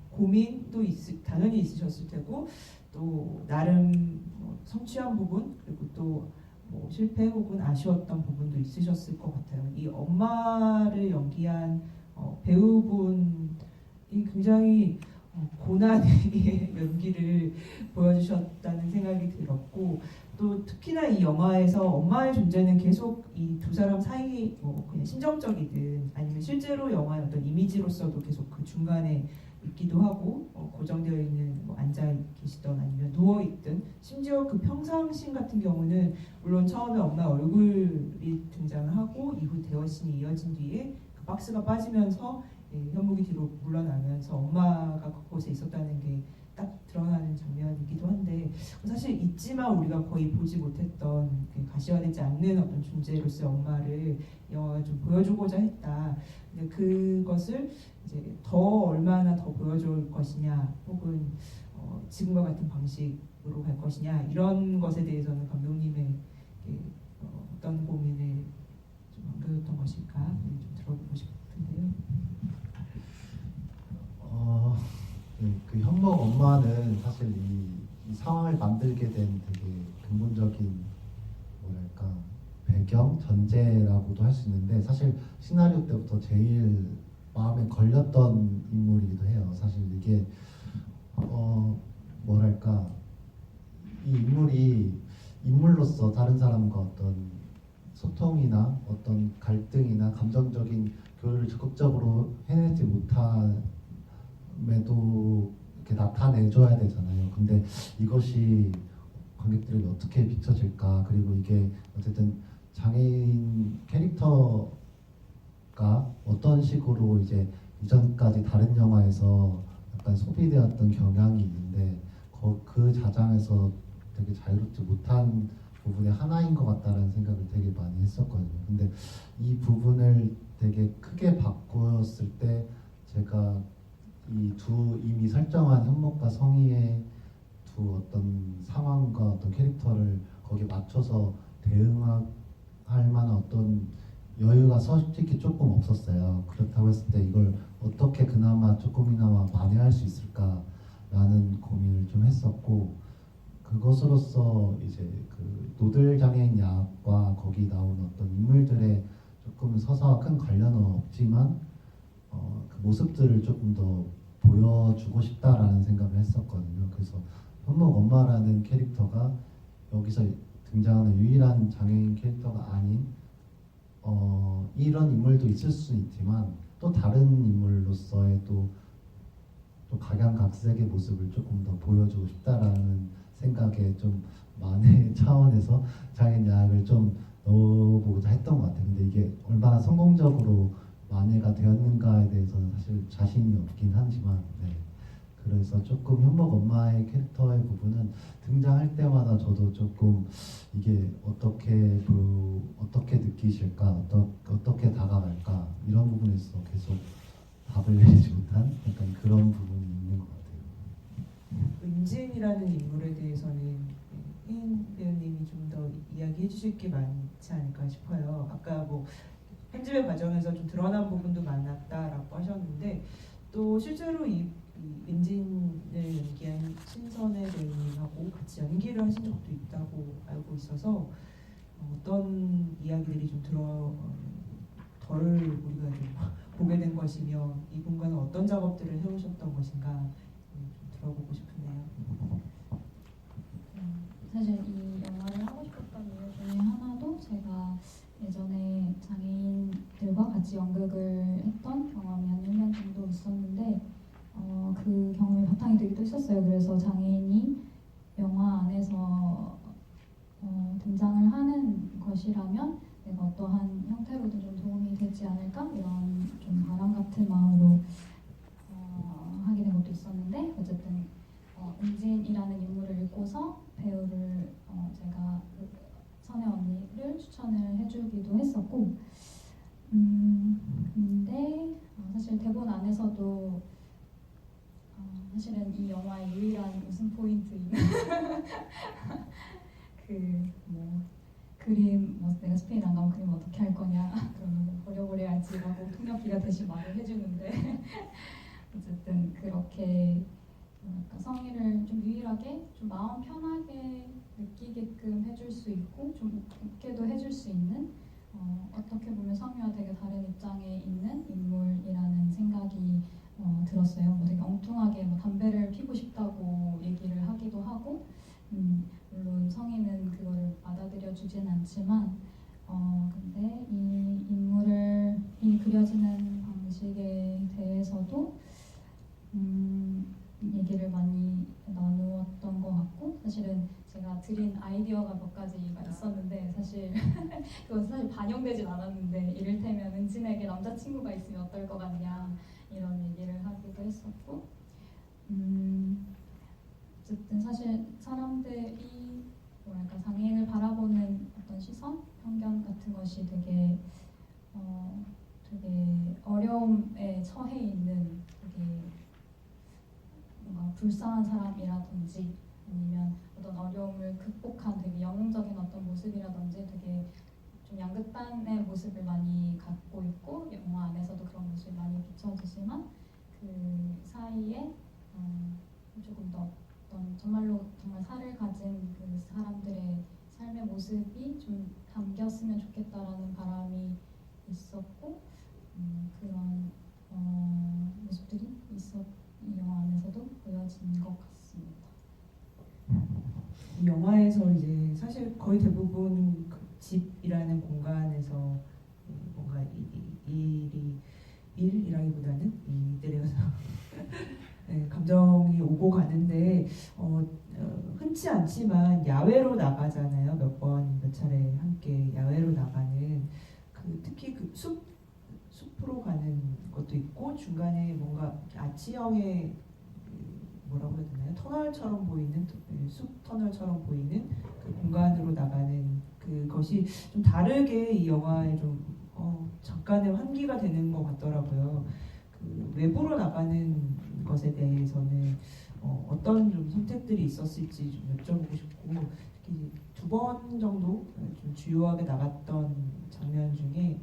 고민도 당연히 있으셨을 테고 또 나름 성취한 부분 그리고 또 뭐 실패 혹은 아쉬웠던 부분도 있으셨을 것 같아요. 이 엄마를 연기한 배우분이 굉장히 고난의 연기를 보여주셨다는 생각이 들었고 또 특히나 이 영화에서 엄마의 존재는 계속 이 두 사람 사이 뭐 그냥 심정적이든 아니면 실제로 영화의 어떤 이미지로서도 계속 그 중간에 있기도 하고 고정되어 있는 뭐 앉아 계시던 아니면 누워 있든 심지어 그 평상신 같은 경우는 물론 처음에 엄마 얼굴이 등장을 하고 이후 대화씬이 이어진 뒤에 그 박스가 빠지면서 현목이 뒤로 물러나면서 엄마가 그곳에 있었다는 게 딱 드러나는 장면이기도 한데 사실 있지만 우리가 거의 보지 못했던 가시화되지 않는 어떤 존재로서의 엄마를 영화가 좀 보여주고자 했다. 근데 그것을 이제 더 얼마나 더 보여줄 것이냐 혹은 지금과 같은 방식으로 갈 것이냐 이런 것에 대해서는 감독님의 어떤 고민을 좀 안겨줬던 것일까 좀 들어보고 싶은데요. 그 현목 엄마는 사실 이 상황을 만들게 된 되게 근본적인 뭐랄까 배경 전제라고도 할 수 있는데 사실 시나리오 때부터 제일 마음에 걸렸던 인물이기도 해요. 사실 이게 뭐랄까 이 인물이 인물로서 다른 사람과 어떤 소통이나 어떤 갈등이나 감정적인 교류를 적극적으로 해내지 못함에도 이렇게 나타내줘야 되잖아요. 근데 이것이 관객들에게 어떻게 비춰질까? 그리고 이게 어쨌든 장애인 캐릭터가 어떤 식으로 이제 이전까지 다른 영화에서 약간 소비되었던 경향이 있는데 그 자장에서 되게 자유롭지 못한 부분의 하나인 것 같다라는 생각을 되게 많이 했었거든요. 근데 이 부분을 되게 크게 바꾸었을 때 제가 이 두 이미 설정한 현목과 성희의 두 어떤 상황과 어떤 캐릭터를 거기에 맞춰서 대응할 만한 어떤 여유가 솔직히 조금 없었어요. 그렇다고 했을 때 이걸 어떻게 그나마 조금이나마 만회할 수 있을까라는 고민을 좀 했었고 그것으로서 이제 그 노들 장애인 야학과 거기 나온 어떤 인물들의 조금 서사와 큰 관련은 없지만 그 모습들을 조금 더 보여주고 싶다라는 생각을 했었거든요. 그래서 현목 엄마라는 캐릭터가 여기서 등장하는 유일한 장애인 캐릭터가 아닌 이런 인물도 있을 수 있지만 또 다른 인물로서의 또 각양각색의 모습을 조금 더 보여주고 싶다라는 생각에 좀 만의 차원에서 장애인 야학을 좀 넣어보고자 했던 것 같아요. 근데 이게 얼마나 성공적으로 만회가 되었는가에 대해서는 사실 자신이 없긴 하지만 그래서 조금 현목 엄마의 캐릭터의 부분은 등장할 때마다 저도 조금 이게 어떻게 느끼실까 어떻게 다가갈까 이런 부분에서 계속 답을 내리지 못한 약간 그런 부분이 있는 것 같아요. 은진이라는 인물에 대해서는 혜인 배우님이 좀 더 이야기해 주실 게 많지 않을까 싶어요. 아까 뭐 편집의 과정에서 좀 드러난 부분도 많았다라고 하셨는데 또 실제로 이 은진을 연기한 신선의 배우님하고 같이 연기를 하신 적도 있다고 알고 있어서 어떤 이야기들이 좀 덜 우리가 좀 보게 된 것이며 이분과는 어떤 작업들을 해오셨던 것인가 좀 들어보고 싶은데요. 사실 이 영화를 하고 싶었던 이유 중에 하나도 제가 예전에 장애인들과 같이 연극을 했던 경험이 한 1년 정도 있었는데 그 경험이 바탕이 되기도 했었어요. 그래서 장애인이 영화 안에서 등장을 하는 것이라면 내가 어떠한 형태로든 좀 도움이 되지 않을까 이런 좀 바람 같은 마음으로 하게 된 것도 있었는데 어쨌든 은진이라는 인물을 읽고서 배우를 제가 그 선혜 언니를 추천을 해주기도 했었고 근데 사실 대본 안에서도 사실은 이 영화의 유일한 웃음 포인트인 그 뭐 그림 뭐 내가 스페인 안 가면 그림 어떻게 할 거냐 그러면 뭐 버려버려야지라고 통역기가 대신 말을 해주는데 어쨌든 그렇게 뭐랄까 성의를 좀 유일하게 좀 마음 편하게 느끼게끔 해줄 수 있고 좀 웃게도 해줄 수 있는 어떻게 보면 성의와 되게 다른 입장에 있는 인물이라는 생각이 들었어요. 뭐 되게 엉뚱하게 뭐 담배를 피고 싶다고 얘기를 하기도 하고 물론 성의는 그거를 받아들여 주진 않지만 근데 이 인물을 이 그려지는 방식에 대해서도 얘기를 많이 나누었던 것 같고 사실은 제가 드린 아이디어가 몇 가지가 있었는데 사실 그건 사실 반영되진 않았는데 이를테면 은진에게 남자친구가 있으면 어떨 것 같냐 이런 얘기를 하기도 했었고 어쨌든 사실 사람들이 뭐랄까 장애인을 바라보는 어떤 시선, 편견 같은 것이 되게 되게 어려움에 처해 있는 되게 뭔가 불쌍한 사람이라든지 아니면 어떤 어려움을 극복한 되게 영웅적인 어떤 모습이라든지 되게 좀 양극단의 모습을 많이 갖고 있고 영화 안에서도 그런 모습이 많이 비춰지지만 그 사이에 조금 더 어떤 정말 살을 가진 그 사람들의 삶의 모습이 좀 담겼으면 좋겠다라는 바람이 있었고 그런 모습들이 이 영화 안에서도 보여진 것 같습니다. 이 영화에서 이제 사실 거의 대부분 그 집이라는 공간에서 뭔가 일이라기보다는 이들에서 네, 감정이 오고 가는데 흔치 않지만 야외로 나가잖아요. 몇 차례 함께 야외로 나가는 특히 그 숲으로 가는 것도 있고 중간에 뭔가 아치형의 뭐라고 해야 되나요? 터널처럼 보이는 숲 터널처럼 보이는 그 공간으로 나가는 그것이 좀 다르게 이 영화에 좀 잠깐의 환기가 되는 것 같더라고요. 그 외부로 나가는 것에 대해서는 어떤 좀 선택들이 있었을지 좀 여쭤보고 싶고 특히 2번 정도 좀 주요하게 나갔던 장면 중에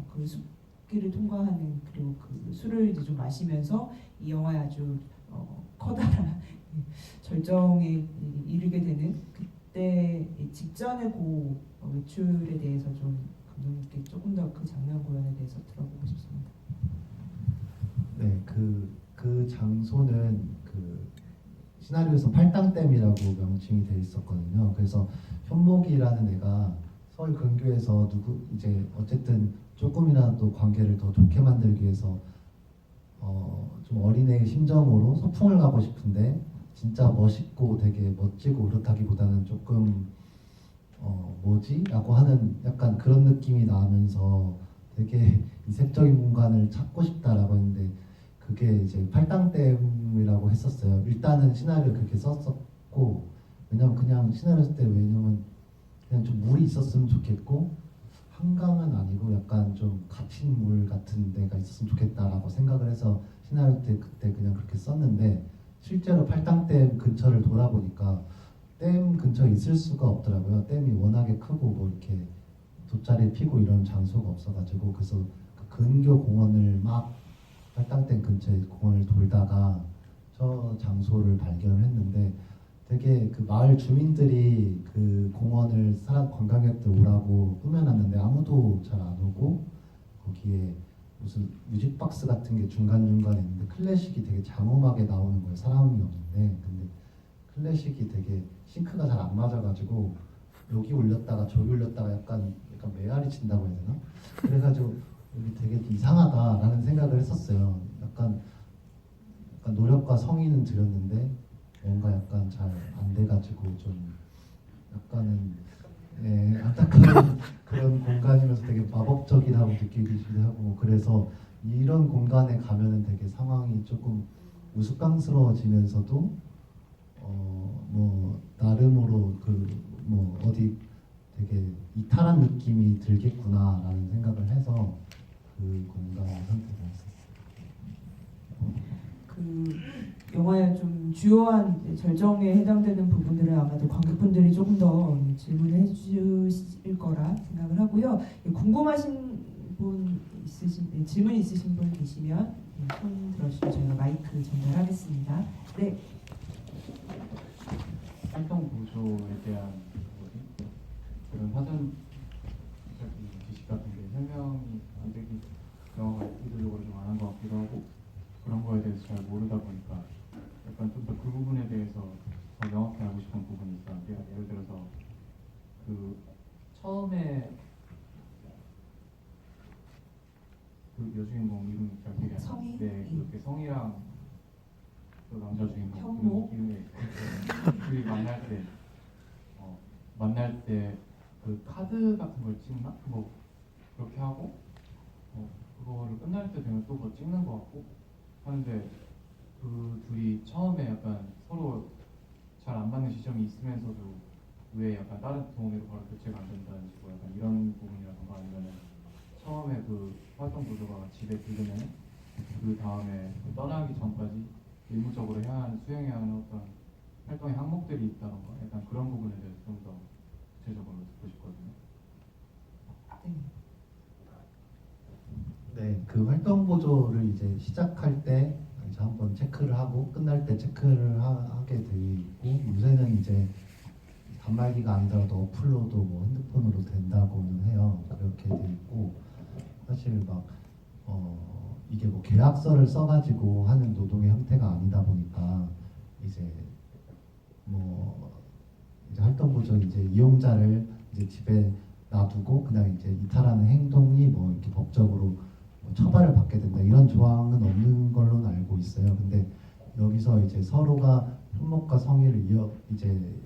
그 숲길을 통과하는 그리고 그 술을 이제 좀 마시면서 이 영화에 아주 커다란 절정에 이르게 되는 그때 직전의 그 외출에 대해서 좀 감독님께 조금 더 그 장면 구현에 대해서 들어보고 싶습니다. 네, 그 장소는 그 시나리오에서 팔당댐이라고 명칭이 돼 있었거든요. 그래서 현목이라는 애가 서울 근교에서 이제 어쨌든 조금이라도 관계를 더 좋게 만들기 위해서 좀 어린애의 심정으로 소풍을 가고 싶은데 진짜 멋있고 되게 멋지고 그렇다기보다는 조금 뭐지? 라고 하는 약간 그런 느낌이 나면서 되게 이색적인 공간을 찾고 싶다라고 했는데 그게 이제 팔당댐이라고 했었어요. 일단은 시나리오 그렇게 썼었고 왜냐면 그냥 시나리오 쓸 때 왜냐면 그냥 좀 물이 있었으면 좋겠고 한강은 아니고 약간 좀 갇힌 물 같은 데가 있었으면 좋겠다라고 생각을 해서 시나리오 때 그때 그냥 그렇게 썼는데 실제로 팔당댐 근처를 돌아보니까 댐 근처에 있을 수가 없더라고요. 댐이 워낙에 크고 뭐 이렇게 돗자리 피고 이런 장소가 없어가지고 그래서 그 근교 공원을 막 팔당댐 근처에 공원을 돌다가 저 장소를 발견을 했는데 되게 그 마을 주민들이 그 공원을 관광객들 오라고 꾸며놨는데 아무도 잘 안 오고 거기에 무슨 뮤직박스 같은 게 중간중간에 있는데 클래식이 되게 장엄하게 나오는 거예요. 사람이 없는데 근데 클래식이 되게 싱크가 잘 안 맞아가지고 여기 올렸다가 저기 올렸다가 약간 메아리 친다고 해야 되나? 그래가지고 여기 되게 이상하다라는 생각을 했었어요. 약간 노력과 성의는 들였는데 뭔가 약간 잘 안 돼가지고 좀 약간은 안타까운 그런 공간이면서 되게 마법적이라고 느끼기도 하고, 그래서 이런 공간에 가면은 되게 상황이 조금 우스꽝스러워지면서도 뭐 나름으로 뭐 어디 되게 이탈한 느낌이 들겠구나라는 생각을 해서 그 공간을 선택했었어요. 그 영화의 좀 주요한 이제 절정에 해당되는 부분들을 아마도 관객분들이 조금 더 질문을 해주실 거라 생각을 하고요. 궁금하신 분 있으신, 질문 있으신 분 계시면 손 들어주시면 저희가 마이크 전달하겠습니다. 네. 활동 보조에 대한 그런 사전 지식 같은 게 설명이 안 되기 영화가 의도적으로 좀 안 한 것 같기도 하고, 그런 거에 대해서 잘 모르다 보니까 약간 좀 더 그 부분에 대해서 더 명확히 알고 싶은 부분이 있었는데, 예를 들어서 그 처음에 그 여주인공 이름이 잘 기억이 안 성희? 나는데, 그렇게 성이랑 그 남자 주인공 현모? 이름이 둘이 만날 때 그 카드 같은 걸 찍나? 뭐 그렇게 하고 그거를 끝날 때 되면 또 뭐 찍는 것 같고 하는데, 그 둘이 처음에 약간 서로 잘 안 맞는 지점이 있으면서도 왜 약간 다른 동네로 바로 교체가 안 된다는 식으로 약간 이런 부분이라던가, 아니면은 처음에 그 활동 보조가 집에 들르면 그 다음에 떠나기 전까지 의무적으로 수행해야 하는 어떤 활동의 항목들이 있다던가, 약간 그런 부분에 대해서 좀 더 구체적으로 듣고 싶거든요. 네, 그 활동 보조를 이제 시작할 때 이제 한번 체크를 하고 끝날 때 체크를 하게 돼 있고, 요새는 이제 단말기가 아니더라도 어플로도 뭐 핸드폰으로 된다고는 해요. 그렇게 돼 있고, 사실 막 이게 뭐 계약서를 써가지고 하는 노동의 형태가 아니다 보니까 이제 활동 보조 이제 이용자를 이제 집에 놔두고 그냥 이제 이탈하는 행동이 뭐 이렇게 법적으로 뭐 처벌을 받게 된다, 이런 조항은 없는 걸로 알고 있어요. 근데 여기서 이제 서로가 현목과 성희를 이제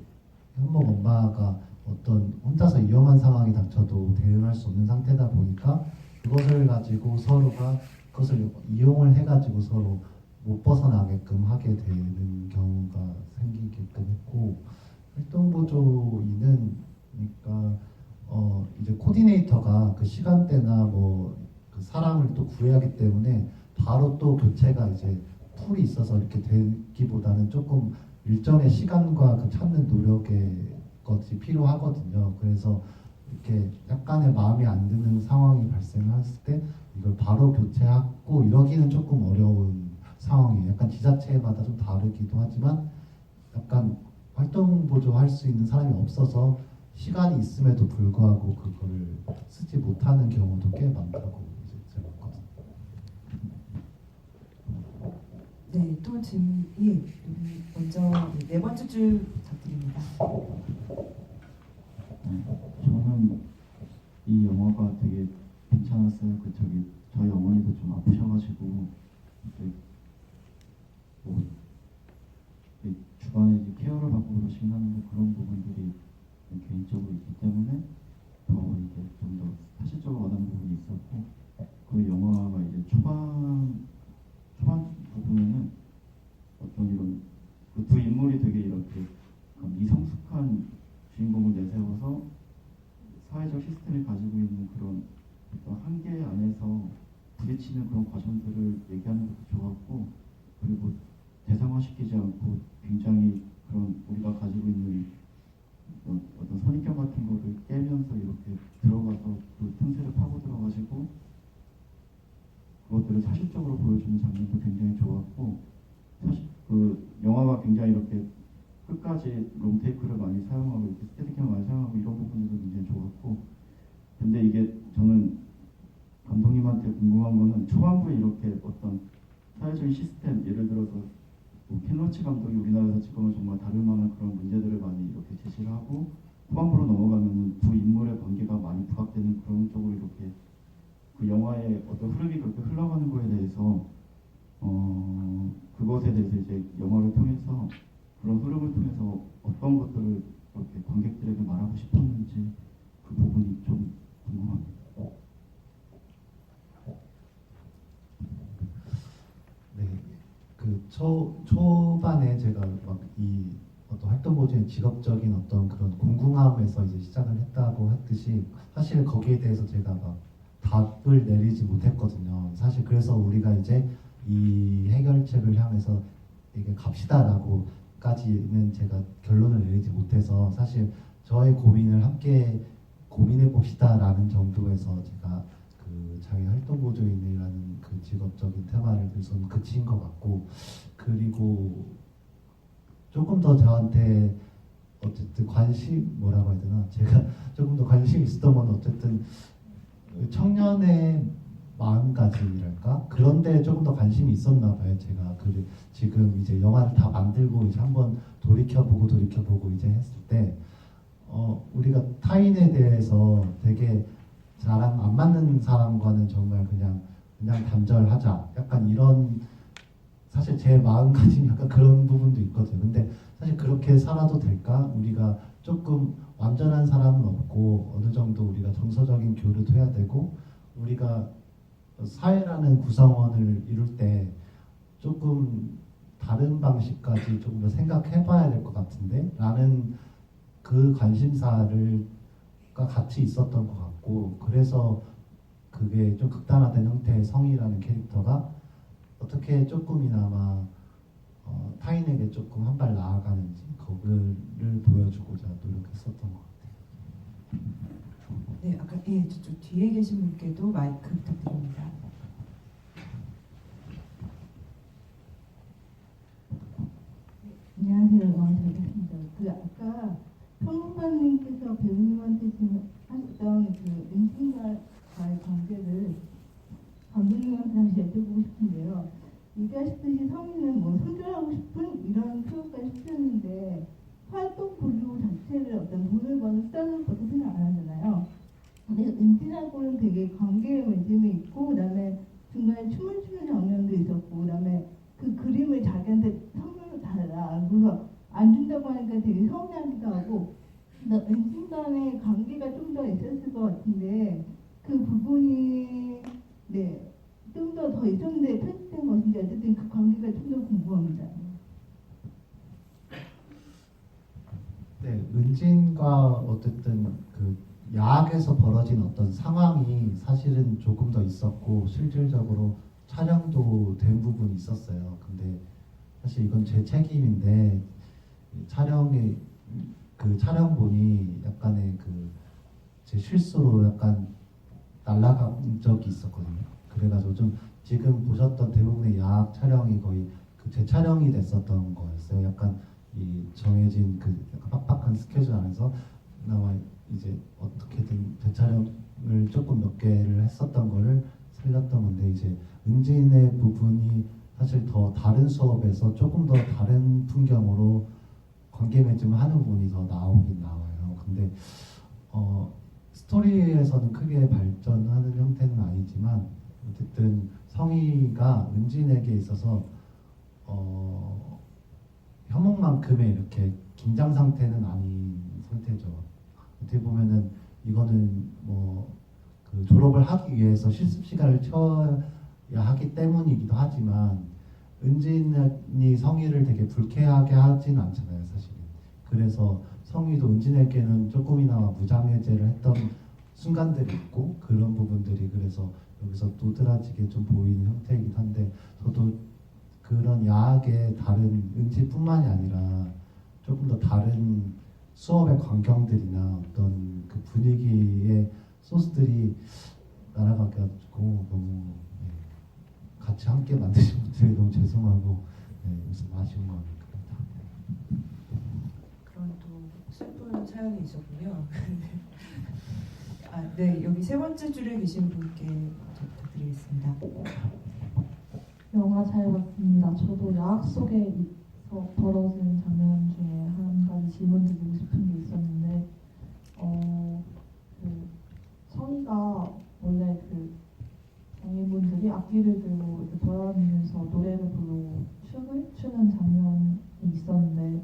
현목 엄마가 어떤 혼자서 위험한 상황이 닥쳐도 대응할 수 없는 상태다 보니까 그것을 가지고 서로가 그것을 이용을 해가지고 서로 못 벗어나게끔 하게 되는 경우가 생기게끔 했고, 활동보조인은 그러니까 이제 코디네이터가 그 시간대나 뭐 그 사람을 또 구해야 하기 때문에 바로 또 교체가 이제 풀이 있어서 이렇게 되기보다는 조금 일정의 시간과 그 찾는 노력의 것이 필요하거든요. 그래서 이렇게 약간의 마음에 안 드는 상황이 발생했을 때 이걸 바로 교체하고 이러기는 조금 어려운 상황이에요. 약간 지자체마다 좀 다르기도 하지만 약간 활동 보조할 수 있는 사람이 없어서 시간이 있음에도 불구하고 그거를 쓰지 못하는 경우도 꽤 많다고 이제 들었거든요. 네, 또 질문, 예, 먼저 네 번째 줄 부탁드립니다. 저는 이 영화가 되게 괜찮았어요. 저희 어머니도 좀 아프셔가지고 이제 뭐 이제 주변에 이제 케어를 받고 그러시긴 하는데, 그런 부분들이 개인적으로 있기 때문에 더 이제 좀 더 사실적으로 와닿는 부분이 있었고, 그 영화가 이제 초반 부분에는 어떤 이런 그 두 인물이 되게 이렇게 미성숙한 주인공을 내세워서 사회적 시스템이 가지고 있는 그런 어떤 한계 안에서 부딪히는 그런 과정들을 얘기하는 것도 좋았고, 그리고 대상화시키지 않고 굉장히 그런 우리가 가지고 있는 어떤 선입견 같은 거를 깨면서 이렇게 들어가서 그 틈새를 파고 들어가시고 그것들을 사실적으로 보여주는 장면도 굉장히 좋았고, 사실 그 영화가 굉장히 이렇게 끝까지 롱테이크를 많이 사용하고 이렇게 스테디캠을 많이 사용하고 이런 부분들도 굉장히 좋았고, 근데 이게 저는 감독님한테 궁금한 거는 초반부에 이렇게 어떤 사회적인 시스템, 예를 들어서 켄 로치 감독이 우리나라에서 지금은 정말 다룰 만한 그런 문제들을 많이 이렇게 제시를 하고 후반부로 넘어가면은 두 인물의 관계가 많이 부각되는 그런 쪽으로 이렇게 그 영화의 어떤 흐름이 그렇게 흘러가는 거에 대해서 그것에 대해서 이제 영화를 통해서 그런 흐름을 통해서 어떤 것들을 이렇게 관객들에게 말하고 싶었는지 그 부분이 좀 궁금합니다. 네, 그 초반에 제가 막 이 어떤 활동 보조의 직업적인 어떤 그런 궁금함에서 이제 시작을 했다고 했듯이 사실 거기에 대해서 제가 막 답을 내리지 못했거든요. 사실 그래서 우리가 이제 이 해결책을 향해서 이게 갑시다라고까지는 제가 결론을 내리지 못해서 사실 저의 고민을 함께 고민해 봅시다라는 정도에서 제가 그 장애 활동 보조인이라는 그 직업적인 테마를 우선 그친 것 같고, 그리고 조금 더 저한테 어쨌든 뭐라고 해야 되나, 제가 조금 더 관심이 있었던 건 어쨌든 청년의 마음가짐이랄까, 그런데 조금 더 관심이 있었나 봐요. 제가 지금 이제 영화를 다 만들고 이제 한번 돌이켜보고 이제 했을 때 우리가 타인에 대해서 되게 나랑 안 맞는 사람과는 정말 그냥 단절하자, 약간 이런, 사실 제 마음가짐이 약간 그런 부분도 있거든요. 근데 사실 그렇게 살아도 될까? 우리가 조금 완전한 사람은 없고 어느 정도 우리가 정서적인 교류도 해야 되고, 우리가 사회라는 구성원을 이룰 때 조금 다른 방식까지 조금 더 생각해봐야 될 것 같은데 라는 그 관심사가 같이 있었던 것 같고, 그래서 그게 좀 극단화된 형태의 성이라는 캐릭터가 어떻게 조금이나마 타인에게 조금 한 발 나아가는지 그거를 보여주고자 노력했었던 것 같아요. 네, 아까 저쪽 뒤에 계신 분께도 마이크 부탁드립니다. 안녕하세요. 잘 뵙습니다. 그 아까 평론가님께서 배우님한테 지금 하셨던 그 은진과의 관계를 감독님한테 다시 여쭤보고 싶은데요. 얘기하셨듯이 성인은 뭐 손절하고 싶은 이런 표현까지 쓰셨는데 활동 보조 자체를 어떤 돈을 버는 수단으로밖에 생각 안 하잖아요. 근데 은진하고는 되게 관계의 맺음이 있고, 그다음에 중간에 춤을 추는 장면도 있었고, 그다음에 그 그림을 자기한테 선물로 달라, 그래서 안 준다고 하니까 되게 서운해하기도 하고, 은진간의 관계가 좀 더 있었을 것 같은데 그 부분이 좀 더 있었는데 편집된 것인지, 어쨌든 그 관계가 좀 더 궁금합니다. 네, 은진과 어쨌든 그 야학에서 벌어진 어떤 상황이 사실은 조금 더 있었고, 실질적으로 촬영도 된 부분이 있었어요. 근데 사실 이건 제 책임인데, 그 촬영본이 약간의 제 실수로 약간 날아간 적이 있었거든요. 그래가지고 좀 지금 보셨던 대부분의 야학 촬영이 거의 그 재촬영이 됐었던 거였어요. 약간 이 정해진 그 약간 빡빡한 스케줄 안에서 나와 이제 어떻게든 재촬영을 조금 몇 개를 했었던 거를 살렸던 건데, 이제 은진의 부분이 사실 더 다른 수업에서 조금 더 다른 풍경으로 관계 맺음을 하는 부분이 더 나오긴 나와요. 근데 스토리에서는 크게 발전하는 형태는 아니지만 어쨌든 성희가 은진에게 있어서 현목만큼의 이렇게 긴장 상태는 아닌 상태죠. 어떻게 보면은 이거는 그 졸업을 하기 위해서 실습 시간을 쳐야 하기 때문이기도 하지만, 은진이 성희를 되게 불쾌하게 하진 않잖아요, 사실은. 그래서 성희도 은진에게는 조금이나마 무장해제를 했던 순간들이 있고, 그런 부분들이 그래서 여기서 도드라지게 좀 보이는 형태이긴 한데, 저도 그런 야학의 다른 은진뿐만이 아니라 조금 더 다른 수업의 광경들이나 어떤 그 분위기의 소스들이 날아가가지고 너무 같이 함께 만드신 분들이 너무 죄송하고 무슨 아쉬운 마음이 큽니다. 그런 또 슬픈 사연이 있었군요. 네, 여기 세 번째 줄에 계신 분께 먼저 부탁드리겠습니다. 영화 잘 봤습니다. 저도 야학 속에 벌어진 장면 중에 한 가지 질문 드리고 싶은 게 있었는데, 그 성희가 원래 그 장애인분들이 악기를 들고 이렇게 돌아다니면서 노래를 부르고 춤을 추는 장면이 있었는데,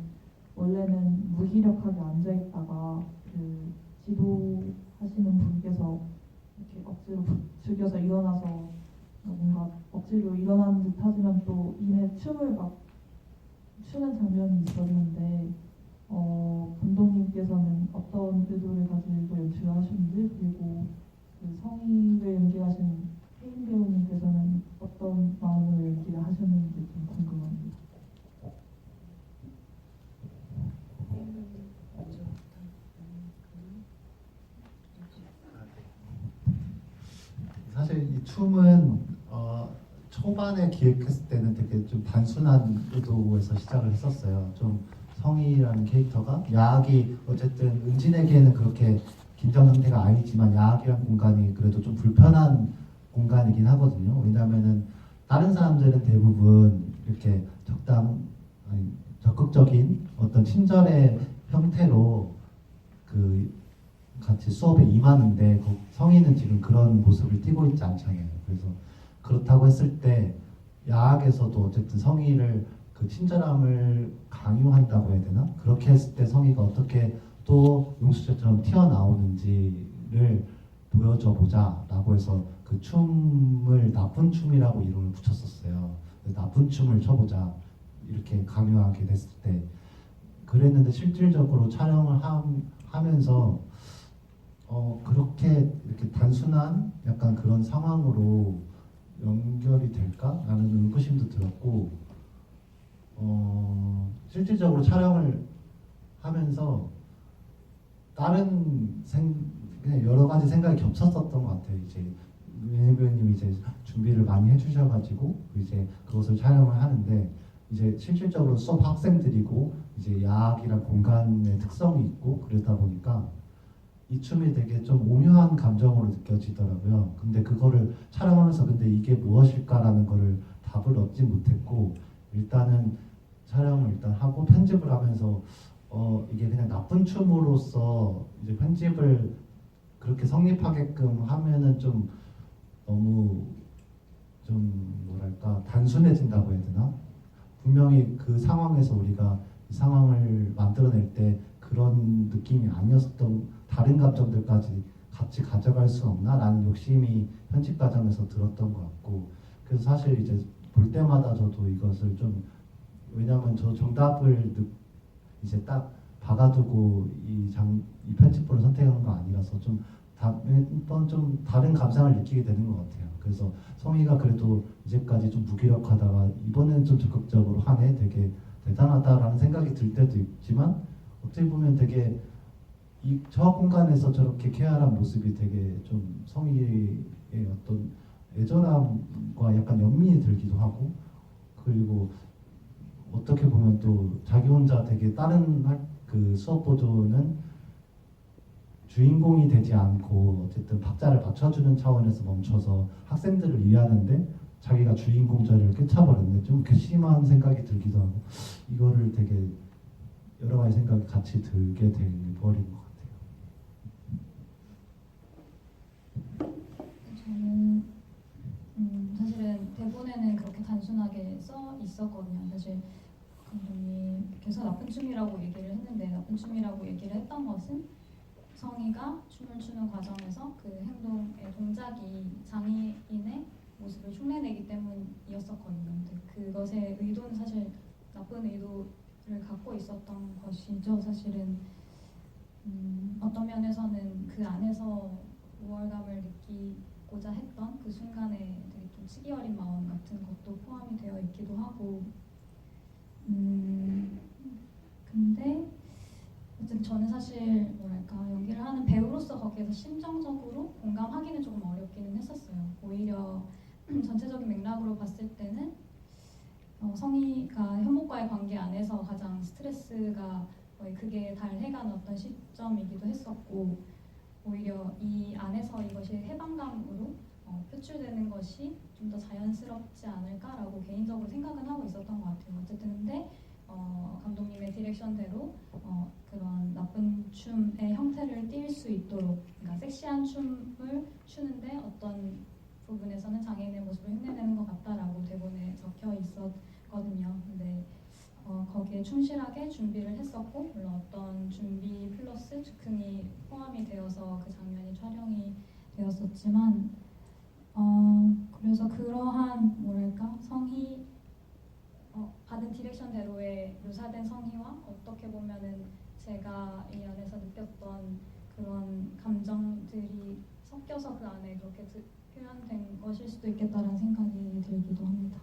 원래는 무기력하게 앉아 있다가 그 지도하시는 분께서 이렇게 억지로 부추겨서 일어나서 뭔가 억지로 일어나는 듯 하지만 또 이내 춤을 막 추는 장면이 있었는데, 감독님께서는 어떤 의도를 가지고 연출을 하셨는지, 그리고 그 성희를 연기하신 혜인 배우님께서는 어떤 마음으로 연기를 하셨는지 좀 궁금합니다. 사실 이 춤은 초반에 기획했을 때는 되게 좀 단순한 의도에서 시작을 했었어요. 좀 성희라는 캐릭터가 야학이 어쨌든 은진에게는 그렇게 긴장 상태가 아니지만 야학이란 공간이 그래도 좀 불편한 공간이긴 하거든요. 왜냐하면은 다른 사람들은 대부분 이렇게 적극적인 어떤 친절의 형태로 그 같이 수업에 임하는데 성희는 지금 그런 모습을 띠고 있지 않잖아요. 그래서 그렇다고 했을 때 야학에서도 어쨌든 성희를 그 친절함을 강요한다고 해야 되나? 그렇게 했을 때 성희가 어떻게 또 용수철처럼 튀어나오는지를 보여줘 보자라고 해서 그 춤을 나쁜 춤이라고 이름을 붙였었어요. 나쁜 춤을 춰보자 이렇게 강요하게 됐을 때 그랬는데 실질적으로 촬영을 하면서 그렇게 이렇게 단순한 약간 그런 상황으로 연결이 될까라는 의구심도 들었고 실질적으로 촬영을 하면서 다른 그냥 여러 가지 생각이 겹쳤었던 것 같아요. 이제 윤혜 배우님이 이제 준비를 많이 해주셔가지고 이제 그것을 촬영을 하는데 이제 실질적으로 수업 학생들이고 이제 야학이란 공간의 특성이 있고 그러다 보니까 이 춤이 되게 좀 오묘한 감정으로 느껴지더라고요. 근데 그거를 촬영하면서 근데 이게 무엇일까라는 거를 답을 얻지 못했고 일단은 촬영을 일단 하고 편집을 하면서 이게 그냥 나쁜 춤으로서 이제 편집을 그렇게 성립하게끔 하면은 좀 너무 좀 뭐랄까 단순해진다고 해야 되나? 분명히 그 상황에서 우리가 이 상황을 만들어낼 때 그런 느낌이 아니었던 다른 감정들까지 같이 가져갈 수 없나? 라는 욕심이 편집 과정에서 들었던 것 같고 그래서 사실 이제 볼 때마다 저도 이것을 좀 왜냐하면 저 정답을 이제 딱 박아두고 이 편집본을 선택한 거 아니라서 매번 좀 다른 감상을 느끼게 되는 것 같아요. 그래서 성희가 그래도 이제까지 좀 무기력하다가 이번에는 좀 적극적으로 하네 되게 대단하다라는 생각이 들 때도 있지만 어떻게 보면 되게 저 공간에서 저렇게 쾌활한 모습이 되게 좀 성희의 어떤 애절함과 약간 연민이 들기도 하고 그리고 어떻게 보면 또 자기 혼자 되게 다른 그 수업 보조는 주인공이 되지 않고 어쨌든 박자를 맞춰주는 차원에서 멈춰서 학생들을 위하는데 자기가 주인공 자리를 꿰차버렸는데 좀 괘씸한 생각이 들기도 하고 이거를 되게 여러 가지 생각이 같이 들게 돼버린 것 같아요. 저는 사실은 대본에는 그렇게 단순하게 써 있었거든요. 사실 감독님께서 나쁜 춤이라고 얘기를 했는데 나쁜 춤이라고 얘기를 했던 것은 성희가 춤을 추는 과정에서 그 행동의 동작이 장애인의 모습을 흉내내기 때문이었었거든요. 근데 그것의 의도는 사실 나쁜 의도를 갖고 있었던 것이죠. 사실은 어떤 면에서는 그 안에서 우월감을 느끼고자 했던 그 순간에 되게 좀 치기 어린 마음 같은 것도 포함이 되어 있기도 하고 근데 어쨌든 저는 사실 뭐랄까 연기를 하는 배우로서 거기에서 심정적으로 공감하기는 조금 어렵기는 했었어요. 오히려 전체적인 맥락으로 봤을 때는 성희가 현목과의 관계 안에서 가장 스트레스가 거의 극에 달해가는 어떤 시점이기도 했었고 오히려 이 안에서 이것이 해방감으로 표출되는 것이 좀 더 자연스럽지 않을까라고 개인적으로 생각은 하고 있었던 것 같아요. 어쨌든 근데 감독님의 디렉션대로 그런 나쁜 춤의 형태를 띌 수 있도록, 그러니까 섹시한 춤을 추는데 어떤 부분에서는 장애인의 모습을 흉내내는 것 같다라고 대본에 적혀 있었거든요. 근데 거기에 충실하게 준비를 했었고, 물론 어떤 준비 플러스 즉흥이 포함이 되어서 그 장면이 촬영이 되었었지만, 그래서 그러한 뭐랄까 성희 받은 디렉션대로의 묘사된 성희와 어떻게 보면은 제가 이 안에서 느꼈던 그런 감정들이 섞여서 그 안에 그렇게 표현된 것일 수도 있겠다라는 생각이 들기도 합니다.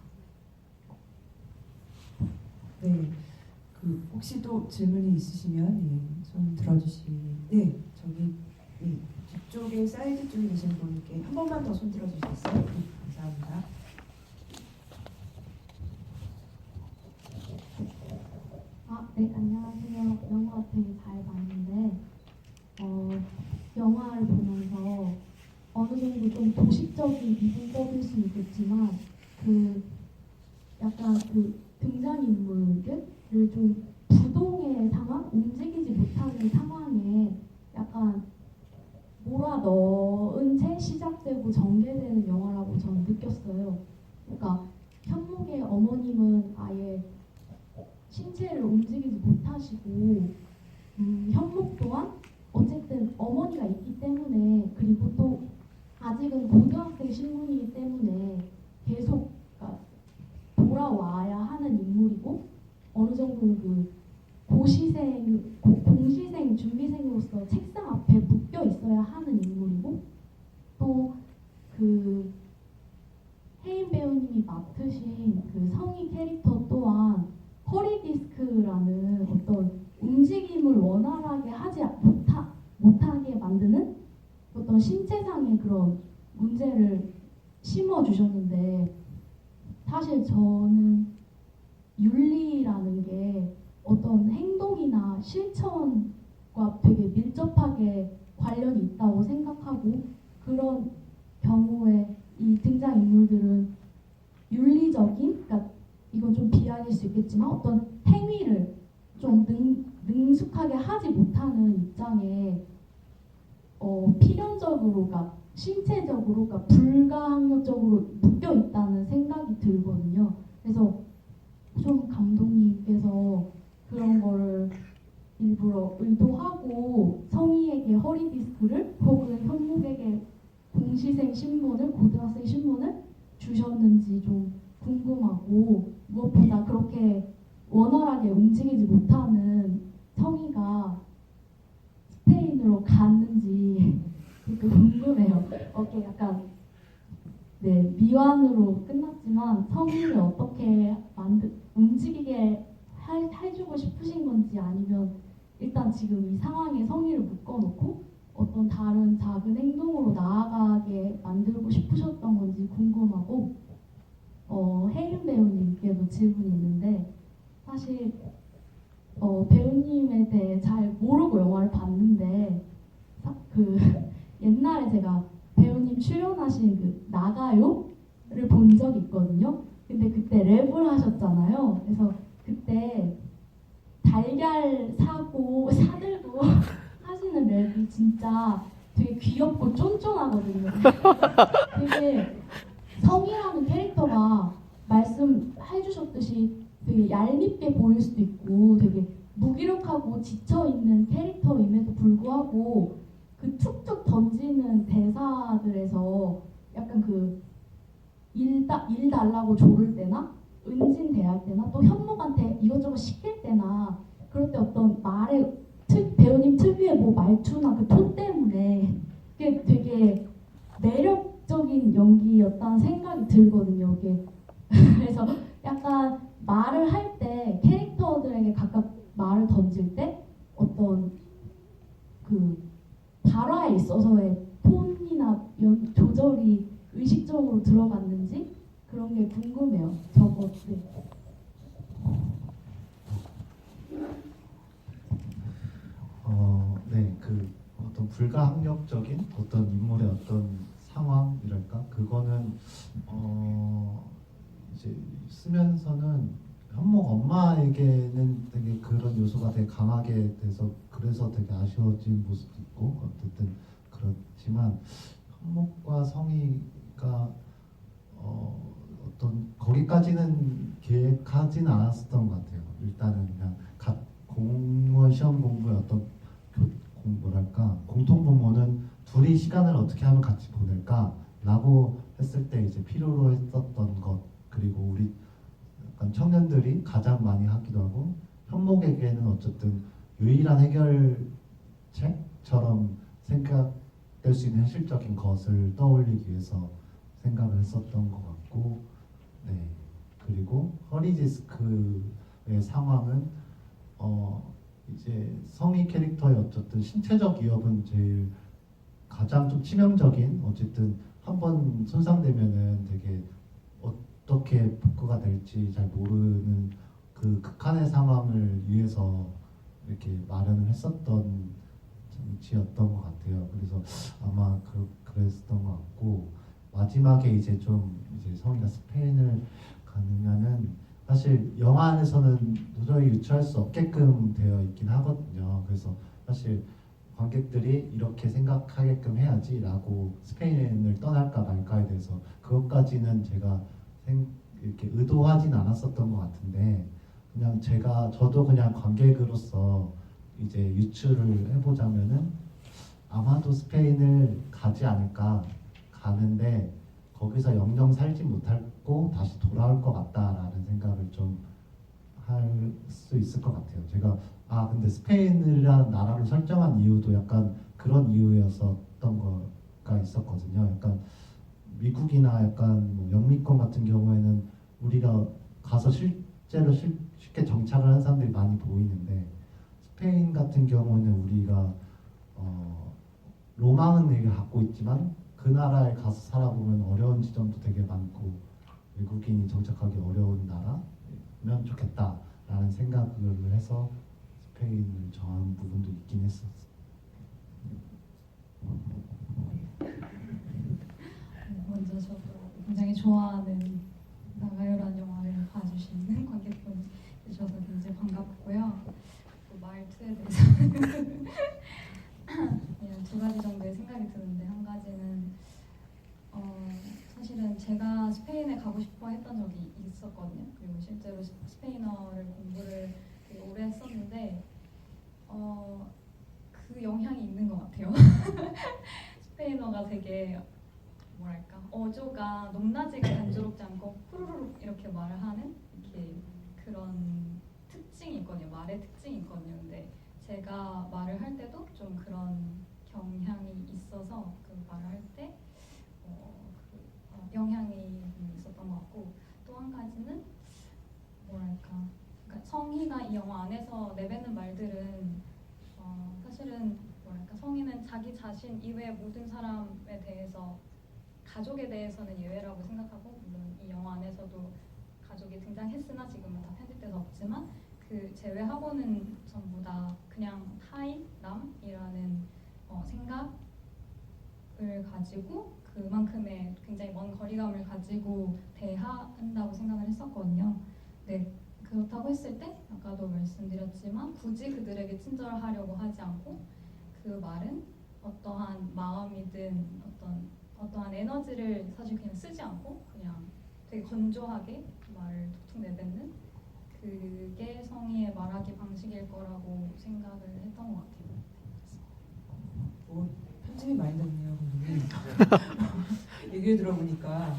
네, 그 혹시 또 질문이 있으시면 손 네, 저기 뒤쪽에 사이드 쪽에 계신 분께 한 번만 더 손 들어주시겠어요? 네, 감사합니다. 네, 안녕하세요. 영화 되게 잘 봤는데, 영화를 보면서 어느 정도 좀 도식적인 비문법일 수 있겠지만, 약간 등장인물들을 좀 부동의 상황, 움직이지 못하는 상황에 약간 몰아넣은 채 시작되고 전개되는 영화라고 저는 느꼈어요. 그러니까 현목의 어머님은 아예 신체를 움직이지 못하시고 현목 또한 어쨌든 어머니가 있기 때문에, 그리고 또 아직은 고등학생 신분이기 때문에 계속 돌아와야 하는 인물이고, 어느 정도는 공시생 준비생으로서 책상 앞에 묶여 있어야 하는 인물이고, 또 혜인 배우님이 맡으신 성희 캐릭터 또한 허리 디스크라는 어떤 움직임을 원활하게 못하게 만드는 어떤 신체상의 그런 문제를 심어주셨는데, 사실 저는 윤리라는 게 어떤 행동이나 실천과 되게 밀접하게 관련이 있다고 생각하고, 그런 경우에 이 등장인물들은 윤리적인, 그러니까 이건 좀 비하일 수 있겠지만 어떤 행위를 좀 능숙하게 하지 못하는 입장에 필연적으로, 그러니까 신체적으로, 그러니까 불가항력적으로 묶여 있다는 생각이 들거든요. 그래서 좀 감독님께서 그런 거를 일부러 의도하고 성희에게 허리 디스크를 혹은 현목에게 공시생 신분을, 고등학생 신분을 주셨는지 좀 궁금하고, 무엇보다 그렇게 원활하게 움직이지 못하는 성희가 스페인으로 갔는지 되게 궁금해요. 약간 미완으로 끝났지만 성희를 어떻게 움직이게 해주고 싶으신 건지, 아니면 일단 지금 이 상황에 성희를 묶어놓고 어떤 다른 작은 행동으로 나아가게 만들고 싶으셨던 건지 궁금하고, 혜인 배우님께도 질문이 있는데, 사실 배우님에 대해 잘 모르고 영화를 봤는데, 옛날에 제가 배우님 출연하신 나가요를 본 적이 있거든요. 근데 그때 랩을 하셨잖아요. 그래서 그때 달걀 사들고 하시는 랩이 진짜 되게 귀엽고 쫀쫀하거든요. 되게 성희라는 캐릭터가 말씀해주셨듯이 되게 얄밉게 보일 수도 있고 되게 무기력하고 지쳐있는 캐릭터임에도 불구하고 툭툭 던지는 대사들에서 약간 일 달라고 조를 때나 은진 대할 때나 또 현목한테 이것저것 시킬 때나 그럴 때 어떤 말에 배우님 특유의 말투나 톤 때문에 그게 되게 매력적인 연기였다는 생각이 들거든요. 그래서 약간 말을 할 때 캐릭터들에게 각각 말을 던질 때 어떤 발화에 있어서의 톤이나 조절이 의식적으로 들어갔는지 그런 게 궁금해요. 네, 어떤 불가항력적인 어떤 인물의 어떤 상황이랄까, 그거는 이제 쓰면서는 현목 엄마에게는 되게 그런 요소가 되게 강하게 돼서 그래서 되게 아쉬워진 모습도 있고 어쨌든 그렇지만 현목과 성희가 어떤 거기까지는 계획하지는 않았었던 것 같아요. 일단은 그냥 공무원 시험 공부의 어떤 뭐랄까 공통 분모는 둘이 시간을 어떻게 하면 같이 보낼까라고 했을 때 이제 필요로 했었던 것 그리고 우리 약간 청년들이 가장 많이 하기도 하고 현목에게는 어쨌든 유일한 해결책처럼 생각될 수 있는 현실적인 것을 떠올리기 위해서 생각을 했었던 것 같고 네 그리고 허리디스크의 상황은 이제 성희 캐릭터의 어쨌든 신체적 위협은 제일 가장 좀 치명적인 어쨌든 한번 손상되면은 되게 어떻게 복구가 될지 잘 모르는 그 극한의 상황을 위해서 이렇게 마련을 했었던 장치였던 것 같아요. 그래서 아마 그랬었던 것 같고 마지막에 이제 좀 이제 성희가 스페인을 가느냐는 사실 영화 안에서는 도저히 유추할 수 없게끔 되어 있긴 하거든요. 그래서 사실 관객들이 이렇게 생각하게끔 해야지라고 스페인을 떠날까 말까에 대해서 그것까지는 제가 이렇게 의도하진 않았었던 것 같은데 그냥 저도 그냥 관객으로서 이제 유추를 해보자면은 아마도 스페인을 가지 않을까 가는데 거기서 영영 살지 못하고 다시 돌아올 것 같다라는 생각을 좀 할 수 있을 것 같아요. 제가 근데 스페인이라는 나라를 설정한 이유도 약간 그런 이유였었던 거가 있었거든요. 약간 미국이나 약간 뭐 영미권 같은 경우에는 우리가 가서 실제로 쉽게 정착을 한 사람들이 많이 보이는데 스페인 같은 경우는 우리가 로망은 되게 갖고 있지만 그 나라에 가서 살아보면 어려운 지점도 되게 많고 외국인이 정착하기 어려운 나라면 좋겠다라는 생각을 해서 스페인을 정한 부분도 있긴 했었어요. 먼저 저도 굉장히 좋아하는 나가요라는 영화를 봐주시는 관객분 계셔서 굉장히 반갑고요. 그 말투에 대해서는 그냥 두 가지 정도의 생각이 드는데 한 가지는 사실은 제가 스페인에 가고 싶어 했던 적이 있었거든요. 그리고 실제로 스페인어를 공부를 되게 오래 했었는데 그 영향이 있는 것 같아요. 스페인어가 되게 뭐랄까 어조가 높낮이가 단조롭지 않고 후루룩 이렇게 말을 하는 이렇게 그런 특징이 있거든요. 말의 특징이 있거든요. 근데 제가 말을 할 때도 좀 그런 경향이 있어서 그 말을 할 때 영향이 있었던 것 같고 또 한 가지는 뭐랄까 그러니까 성희가 이 영화 안에서 내뱉는 말들은 사실은 뭐랄까 성희는 자기 자신 이외의 모든 사람에 대해서 가족에 대해서는 예외라고 생각하고 물론 이 영화 안에서도 가족이 등장했으나 지금은 다 편집돼서 없지만 그 제외하고는 전부 다 그냥 타인, 남이라는 생각을 가지고 그만큼의 굉장히 먼 거리감을 가지고 대화한다고 생각을 했었거든요. 네, 그렇다고 했을 때 아까도 말씀드렸지만 굳이 그들에게 친절하려고 하지 않고 그 말은 어떠한 마음이든 어떠한 에너지를 사실 그냥 쓰지 않고 그냥 되게 건조하게 말을 툭툭 내뱉는 그게 성희의 말하기 방식일 거라고 생각을 했던 것 같아요. 편집이 많이 됐네요, 감독님. 얘기를 들어보니까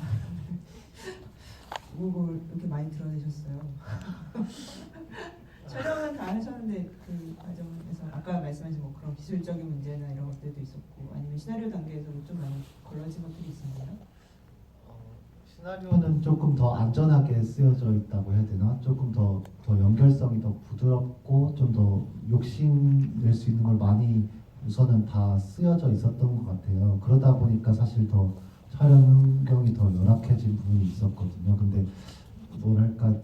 뭘 이렇게 많이 드러내셨어요. 촬영은 다 하셨는데 그 과정에서 아까 말씀하신 뭐 그런 기술적인 문제나 이런 것들도 있었고 아니면 시나리오 단계에서도 좀 많이 걸러진 것들이 있었나요? 시나리오는 조금 더 안전하게 쓰여져 있다고 해야 되나? 조금 더 연결성이 더 부드럽고 좀 더 욕심 낼 수 있는 걸 많이 우선은 다 쓰여져 있었던 것 같아요. 그러다 보니까 사실 더 촬영 환경이 더 열악해진 부분이 있었거든요. 근데 뭐랄까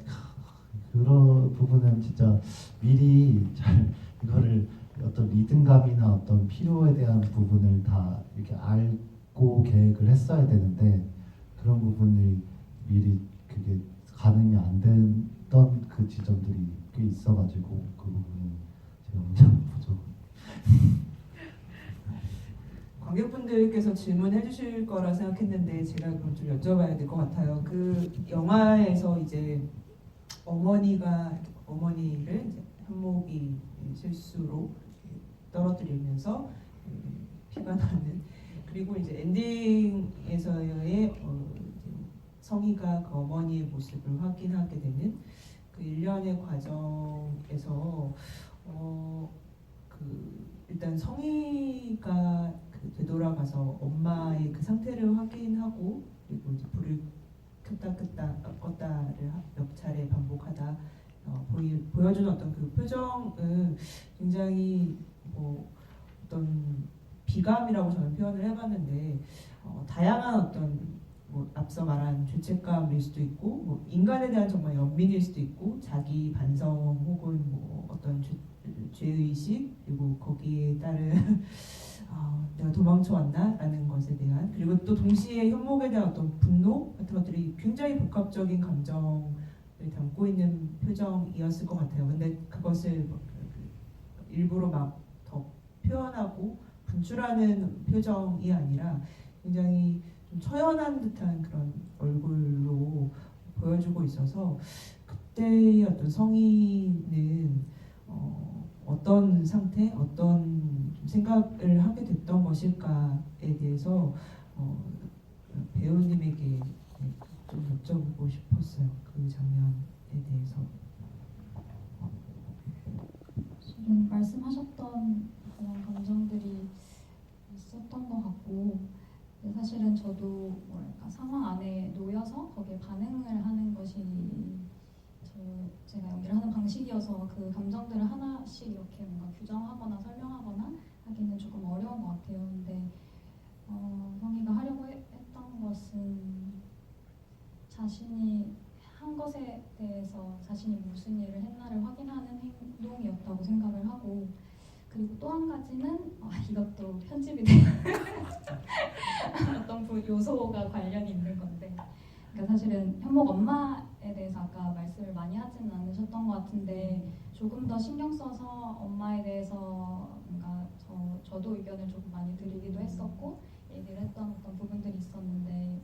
그런 부분은 진짜 미리 잘 이거를 어떤 리듬감이나 어떤 필요에 대한 부분을 다 이렇게 알고 계획을 했어야 되는데 그런 부분이 미리 그게 가능이 안 된 했던 그 지점들이 꽤 있어가지고 그 부분은 제가 굉장히 부족. 관객분들께서 질문해 주실 거라 생각했는데 제가 그럼 좀 여쭤봐야 될 것 같아요. 그 영화에서 이제 어머니를 이제 현목이 실수로 떨어뜨리면서 피가 나는, 그리고 이제 엔딩에서의 이제 성희가 그 어머니의 모습을 확인하게 되는 그 일련의 과정에서 일단 성희가 되돌아가서 엄마의 그 상태를 확인하고, 그리고 이제 불을 켰다 껐다를 몇 차례 반복하다 보여주는 어떤 그 표정은 굉장히 어떤 비감이라고 저는 표현을 해봤는데, 다양한 어떤 앞서 말한 죄책감일 수도 있고, 인간에 대한 정말 연민일 수도 있고, 자기 반성 혹은 어떤 죄의식, 그리고 거기에 따른 내가 도망쳐 왔나라는 것에 대한, 그리고 또 동시에 현목에 대한 어떤 분노 같은 것들이 굉장히 복합적인 감정을 담고 있는 표정이었을 것 같아요. 근데 그것을 일부러 막 더 표현하고 분출하는 표정이 아니라 굉장히 좀 처연한 듯한 그런 얼굴로 보여주고 있어서, 그때의 어떤 성희는 어떤 상태, 어떤 생각을 하게 됐던 것일까에 대해서 배우님에게 좀 여쭤보고 싶었어요. 그 장면에 대해서. 지금 말씀하셨던 그런 감정들이 있었던 것 같고, 근데 사실은 저도 상황 안에 놓여서 거기에 반응을 하는 것이 제가 연기를 하는 방식이어서 그 감정들을 하나씩 이렇게 뭔가 규정하거나 설명하거나 하기는 조금 어려운 것 같아요. 근데 성희가 하려고 했던 것은 자신이 한 것에 대해서 자신이 무슨 일을 했나를 확인하는 행동이었다고 생각을 하고, 그리고 또 한 가지는 이것도 편집이 된 어떤 요소가 관련이 있는 건데, 그러니까 사실은 현목 엄마에 대해서 아까 말씀을 많이 하지는 않으셨던 것 같은데, 조금 더 신경 써서 엄마에 대해서 뭔가 저도 의견을 조금 많이 드리기도 했었고 얘기를 했던 어떤 부분들이 있었는데,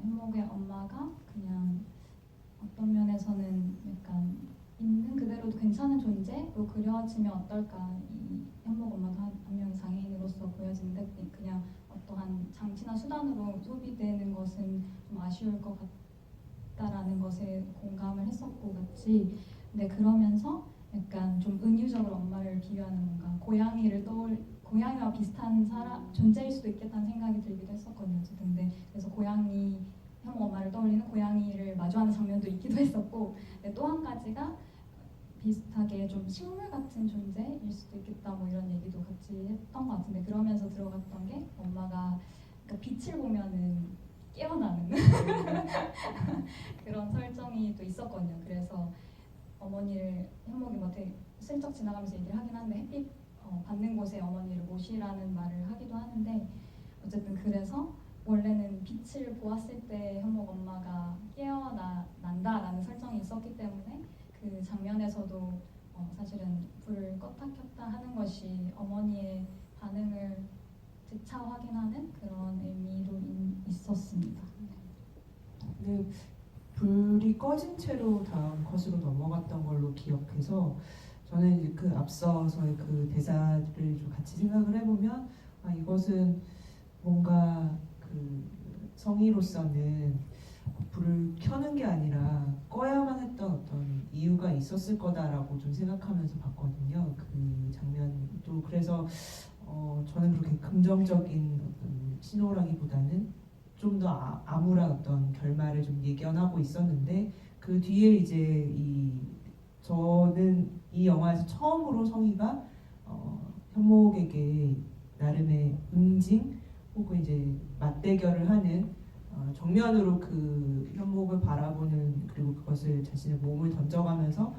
현목의 엄마가 그냥 어떤 면에서는 약간 있는 그대로도 괜찮은 존재로 그려지면 어떨까, 이 현목 엄마도 한 명의 장애인으로서 보여지는데 그냥 어떠한 장치나 수단으로 소비되는 것은 좀 아쉬울 것 같다라는 것에 공감을 했었고 같이. 근데 그러면서 약간 좀 은유적으로 엄마를 비유하는 뭔가 고양이와 비슷한 존재일 수도 있겠다는 생각이 들기도 했었거든요. 근데 그래서 현목 엄마를 떠올리는 고양이를 마주하는 장면도 있기도 했었고, 또 한 가지가 비슷하게 좀 식물 같은 존재일 수도 있겠다 이런 얘기도 같이 했던 것 같은데, 그러면서 들어갔던 게 엄마가 그러니까 빛을 보면은 깨어나는 그런 설정이 또 있었거든요. 그래서 어머니를 현목이 되게 슬쩍 지나가면서 얘기를 하긴 한데, 햇빛 받는 곳에 어머니를 모시라는 말을 하기도 하는데, 어쨌든 그래서 원래는 빛을 보았을 때 현목 엄마가 깨어난다라는 설정이 있었기 때문에 그 장면에서도 사실은 불을 껐다 켰다 하는 것이 어머니의 반응을 재차 확인하는 그런 의미도 있었습니다. 네, 불이 꺼진 채로 다음 컷으로 넘어갔던 걸로 기억해서, 저는 이제 그 앞서서의 그 대사를 좀 같이 생각을 해보면, 이것은 뭔가 그 성희로서는 불을 켜는 게 아니라 꺼야만 했던 어떤 이유가 있었을 거다라고 좀 생각하면서 봤거든요. 그 장면도. 그래서 저는 그렇게 긍정적인 어떤 신호라기보다는 좀 더 암울한 어떤 결말을 좀 예견하고 있었는데, 그 뒤에 이제 저는 이 영화에서 처음으로 성희가 현목에게 나름의 응징 혹은 이제 맞대결을 하는, 정면으로 그 현목을 바라보는, 그리고 그것을 자신의 몸을 던져가면서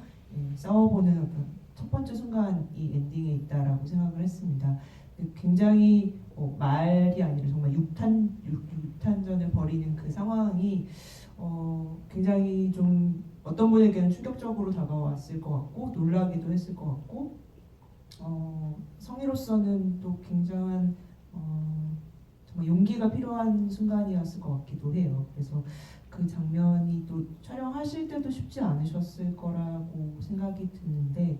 싸워보는 어떤 첫 번째 순간이 엔딩에 있다라고 생각을 했습니다. 굉장히 말이 아니라 정말 육탄전을 벌이는 그 상황이 굉장히 좀 어떤 분에게는 충격적으로 다가왔을 것 같고 놀라기도 했을 것 같고 성희로서는 또 굉장한 정말 용기가 필요한 순간이었을 것 같기도 해요. 그래서 그 장면이 또 촬영하실 때도 쉽지 않으셨을 거라고 생각이 드는데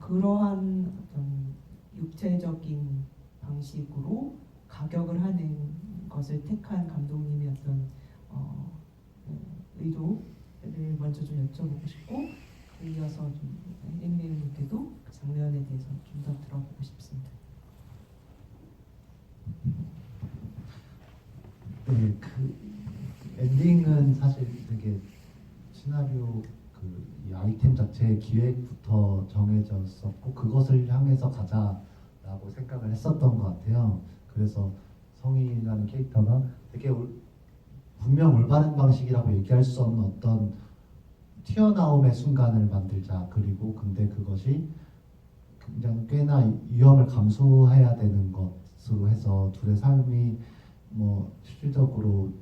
그러한 어떤 육체적인 방식으로 가격을 하는 것을 택한 감독님의 어떤 의도를 먼저 좀 여쭤보고 싶고 이어서 좀 혜린 배우님께도 그 장면에 대해서 좀 더 들어보고 싶습니다. 네, 그 엔딩은 사실 되게 시나리오 이 아이템 자체의 기획부터 정해졌었고 그것을 향해서 가자라고 생각을 했었던 것 같아요. 그래서 성희라는 캐릭터가 되게 분명 올바른 방식이라고 얘기할 수 없는 어떤 튀어나옴의 순간을 만들자. 그리고 근데 그것이 굉장히 꽤나 위험을 감수해야 되는 것으로 해서 둘의 삶이 뭐 실질적으로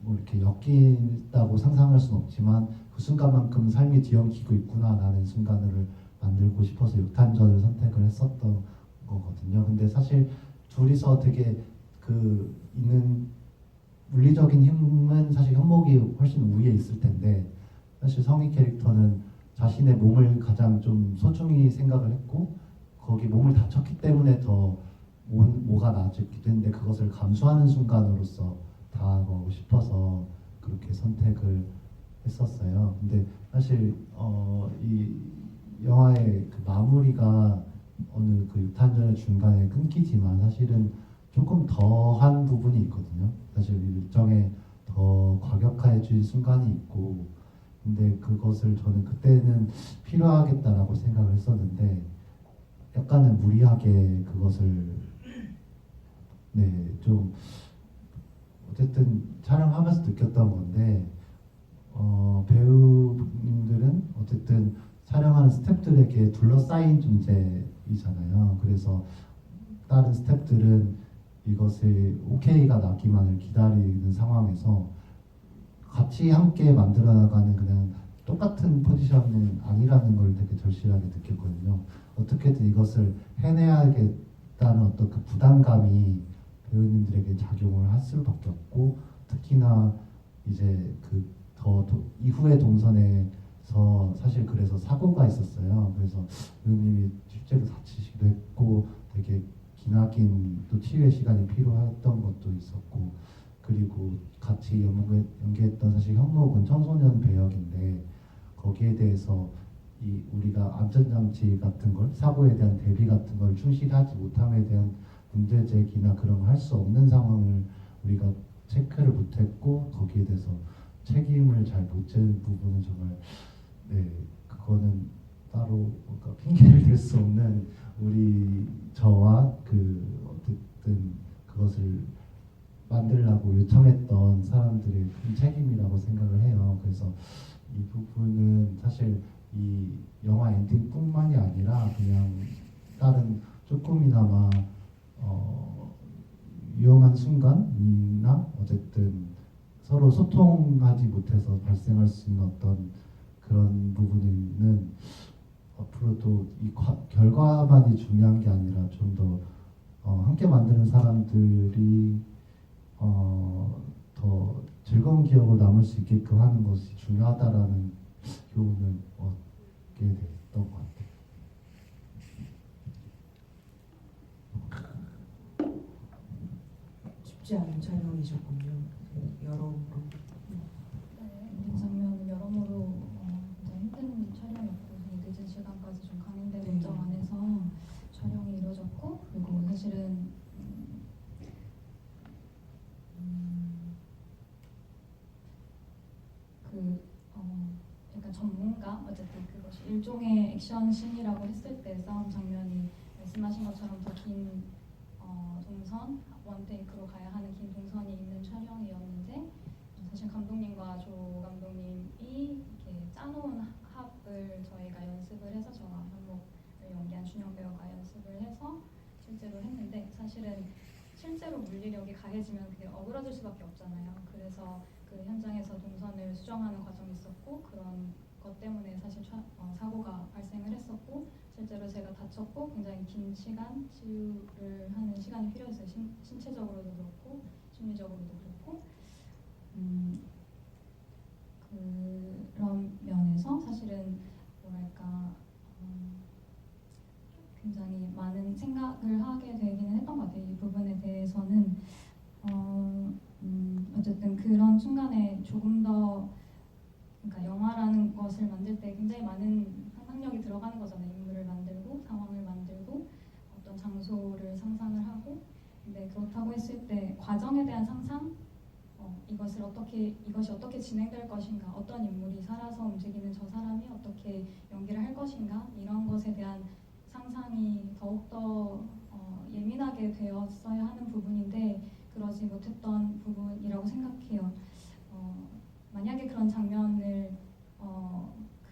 뭐 이렇게 엮인다고 상상할 수는 없지만 그 순간만큼 삶이 뒤엉키고 있구나라는 순간을 만들고 싶어서 육탄전을 선택을 했었던 거거든요. 근데 사실 둘이서 되게 있는 물리적인 힘은 사실 현목이 훨씬 우위에 있을 텐데 사실 성희 캐릭터는 자신의 몸을 가장 좀 소중히 생각을 했고 거기 몸을 다쳤기 때문에 더 뭐가 나아졌기도 했는데 그것을 감수하는 순간으로서 다가가고 싶어서 그렇게 선택을 했었어요. 근데 사실 이 영화의 그 마무리가 어느 그 육탄전의 중간에 끊기지만 사실은 조금 더한 부분이 있거든요. 사실 일정에 더 과격해질 순간이 있고 근데 그것을 저는 그때는 필요하겠다라고 생각을 했었는데 약간은 무리하게 그것을 좀 어쨌든 촬영하면서 느꼈던 건데 배우님들은 어쨌든 촬영하는 스태프들에게 둘러싸인 존재이잖아요. 그래서 다른 스태프들은 이것을 오케이가 나기만을 기다리는 상황에서 같이 함께 만들어 나가는 그냥 똑같은 포지션은 아니라는 걸 되게 절실하게 느꼈거든요. 어떻게든 이것을 해내야겠다는 어떤 그 부담감이 배우님들에게 작용을 할 수밖에 없고 특히나 이제 이후의 동선에서 사실 그래서 사고가 있었어요. 그래서 배우님이 실제로 다치시기도 했고 되게 기나긴 또 치유의 시간이 필요했던 것도 있었고 그리고 같이 연기했던 사실 현목은 청소년 배역인데 거기에 대해서 우리가 안전장치 같은 걸 사고에 대한 대비 같은 걸 충실하지 못함에 대한 문제 제기나 그런 걸 할 수 없는 상황을 우리가 체크를 못했고 거기에 대해서 책임을 잘 못 지는 부분은 정말 그거는 따로 뭔가 핑계를 댈 수 없는 저와 어쨌든 그것을 만들라고 요청했던 사람들의 큰 책임이라고 생각을 해요. 그래서 이 부분은 사실 이 영화 엔딩뿐만이 아니라 그냥 다른 조금이나마 위험한 순간이나 어쨌든 서로 소통하지 못해서 발생할 수 있는 어떤 그런 부분은 앞으로도 이 결과만이 중요한 게 아니라 좀 더 함께 만드는 사람들이 더 즐거운 기억으로 남을 수 있게끔 하는 것이 중요하다라는 교훈을 얻게 됐던 것 같아요. 쉽지 않은 촬영이셨군요. 여러모로. 네, 장면은 여러모로 굉장히 힘든 촬영이었고 늦은 시간까지 좀 강행된 일정 안에서 촬영이 이루어졌고 그리고 사실은 약간 전문가 어쨌든 그것이 일종의 액션 씬이라고 했을 때 싸움 장면이 말씀하신 것처럼 더 긴 동선 원테이크로 가야 하는 긴 동선이 있는 촬영이었는데 사실 감독님과 조 감독님이 이렇게 짜놓은 합을 저희가 연습을 해서 저와 현목을 연기한 준영 배우가 연습을 해서 실제로 했는데 사실은 실제로 물리력이 가해지면 그게 어그러질 수밖에 없잖아요. 그래서 그 현장에서 동선을 수정하는 과정이 있었고 그런 것 때문에 사실 사고가 발생을 했었고 실제로 제가 다쳤고 굉장히 긴 시간 치유를 하는 시간이 필요했어요. 신체적으로도 그렇고 심리적으로도 그렇고 그런 면에서 사실은 뭐랄까 굉장히 많은 생각을 하게 되기는 했던 것 같아요. 이 부분에 대해서는 어쨌든 그런 순간에 조금 더 그러니까 영화라는 것을 만들 때 굉장히 많은 상상력이 들어가는 거잖아요. 인물을 만들고 상황을 만들고 어떤 장소를 상상을 하고 근데 그렇다고 했을 때 과정에 대한 상상 이것이 어떻게 진행될 것인가 어떤 인물이 살아서 움직이는 저 사람이 어떻게 연기를 할 것인가 이런 것에 대한 상상이 더욱더 예민하게 되었어야 하는 부분인데 그러지 못했던 부분이라고 생각해요. 만약에 그런 장면을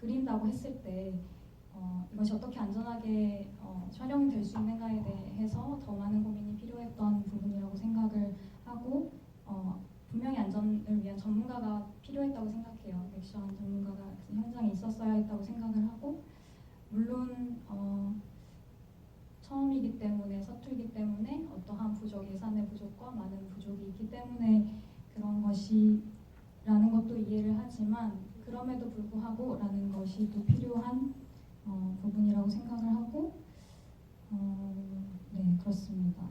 그린다고 했을 때 이것이 어떻게 안전하게 촬영이 될 수 있는가에 대해서 더 많은 고민이 필요했던 부분이라고 생각을 하고 분명히 안전을 위한 전문가가 필요했다고 생각해요. 액션 전문가가 그 현장에 있었어야 했다고 생각을 하고 물론 처음이기 때문에 서툴기 때문에 어떠한 예산의 부족과 많은 부족이 있기 때문에 그런 것이라는 것도 이해를 하지만 그럼에도 불구하고 라는 것이 또 필요한 부분이라고 생각을 하고 네 그렇습니다.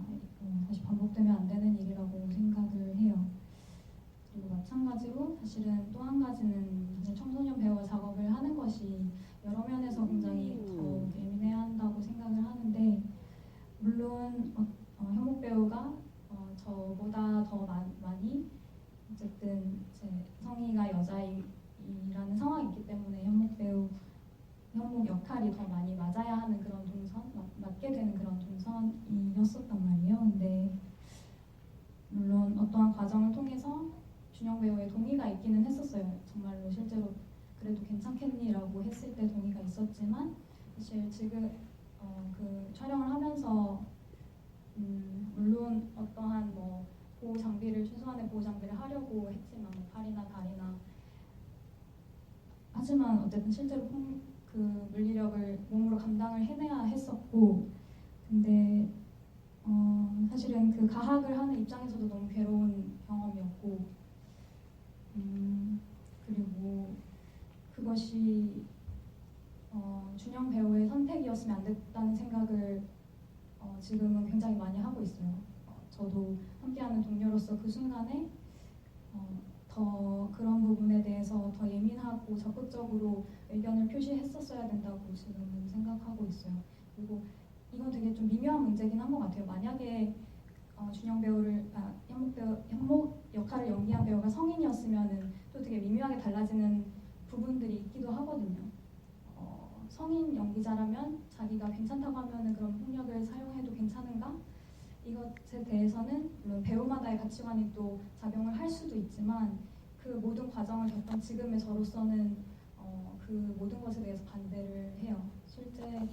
사실 반복되면 안 되는 일이라고 생각을 해요. 그리고 마찬가지로 사실은 또 한 가지는 사실 청소년 배우와 작업을 하는 것이 여러 면에서 굉장히 더 예민해야 한다고 생각을 하는데 물론 현목 배우가 저보다 더 많이 어쨌든 제 성희가 여자이라는 상황이 있기 때문에 현목 역할이 더 많이 맞아야 하는 그런 맞게 되는 그런 동선이었었단 말이에요. 근데 물론 어떠한 과정을 통해서 준영 배우의 동의가 있기는 했었어요. 정말로 실제로 그래도 괜찮겠니라고 했을 때 동의가 있었지만 사실 지금 그 촬영을 하면서 물론 어떠한 최소한의 보호 장비를 하려고 했지만 팔이나 다리나 하지만 어쨌든 실제로 그 물리력을 몸으로 감당을 해내야 했었고 근데 사실은 그 가학을 하는 입장에서도 너무 괴로운 경험이었고 그리고 그것이 준영 배우의 선택이었으면 안 됐다는 생각을 지금은 굉장히 많이 하고 있어요. 저도 함께하는 동료로서 그 순간에 더 그런 부분에 대해서 더 예민하고 적극적으로 의견을 표시했었어야 된다고 지금은 생각하고 있어요. 그리고 이건 되게 좀 미묘한 문제긴 한 것 같아요. 만약에 준영 배우를 현목 역할을 연기한 배우가 성인이었으면은 또 되게 미묘하게 달라지는 부분들이 있기도 하거든요. 성인 연기자라면 자기가 괜찮다고 하면은 그런 폭력을 사용해도 괜찮은가? 이것에 대해서는 물론 배우마다의 가치관이 또 작용을 할 수도 있지만 그 모든 과정을 겪은 지금의 저로서는 그 모든 것에 대해서 반대를 해요. 실제의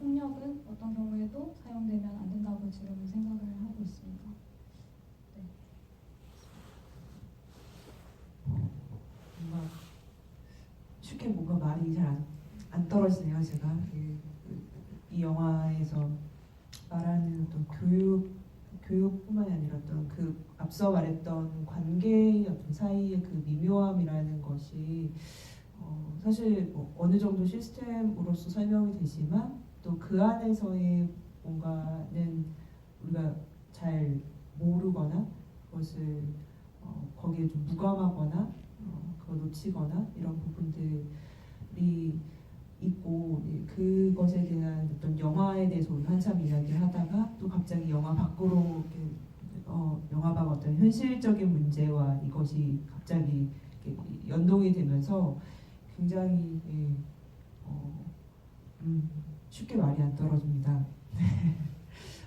폭력은 어떤 경우에도 사용되면 안 된다고 지금 생각을 하고 있습니다. 네. 뭔가 쉽게 뭔가 말이 잘 안 떨어지네요. 제가 이 영화에서 말하는 어떤 교육뿐만이 아니라 어떤 그 앞서 말했던 관계의 어떤 사이의 그 미묘함이라는 것이 사실 어느 정도 시스템으로서 설명이 되지만 또 그 안에서의 뭔가는 우리가 잘 모르거나 그것을 거기에 좀 무감하거나 그걸 놓치거나 이런 부분들이 있고 그것에 대한 어떤 영화에 대해서 우리 한참 이야기를 하다가 또 갑자기 영화 밖으로 영화방 어떤 현실적인 문제와 이것이 갑자기 연동이 되면서 굉장히 쉽게 말이 안 떨어집니다.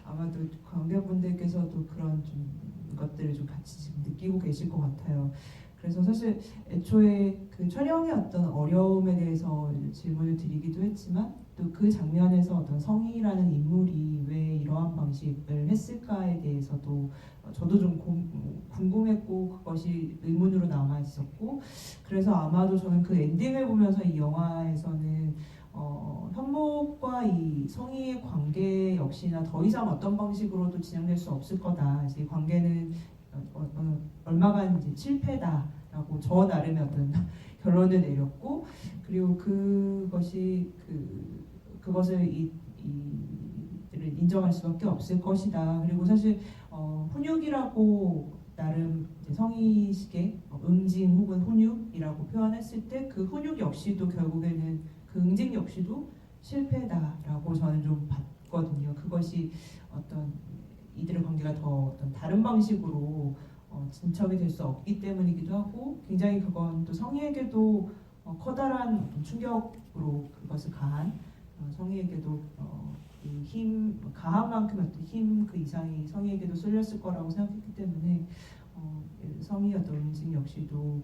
아마도 관객분들께서도 그런 좀 것들을 좀 같이 지금 느끼고 계실 것 같아요. 그래서 사실 애초에 그 촬영의 어떤 어려움에 대해서 질문을 드리기도 했지만 또 그 장면에서 어떤 성희라는 인물이 왜 이러한 방식을 했을까에 대해서도 저도 좀 궁금했고 그것이 의문으로 남아 있었고 그래서 아마도 저는 그 엔딩을 보면서 이 영화에서는 현목과 이 성희의 관계 역시나 더 이상 어떤 방식으로도 진행될 수 없을 거다. 이제 관계는 얼마간 이제 실패다라고 저 나름의 어떤 결론을 내렸고 그리고 그것을 이들을 인정할 수밖에 없을 것이다. 그리고 사실 훈육이라고 나름 이제 성희식의 응징 혹은 훈육이라고 표현했을 때 그 훈육 역시도 결국에는 그 응징 역시도 실패다라고 저는 좀 봤거든요. 그것이 어떤 이들의 관계가 더 어떤 다른 방식으로 진척이 될 수 없기 때문이기도 하고 굉장히 그건 또 성희에게도 커다란 어떤 충격으로 그것을 가한 성희에게도 이 힘 가한 만큼의 어떤 힘 그 이상이 성희에게도 쏠렸을 거라고 생각했기 때문에 성희의 어떤 응징 역시도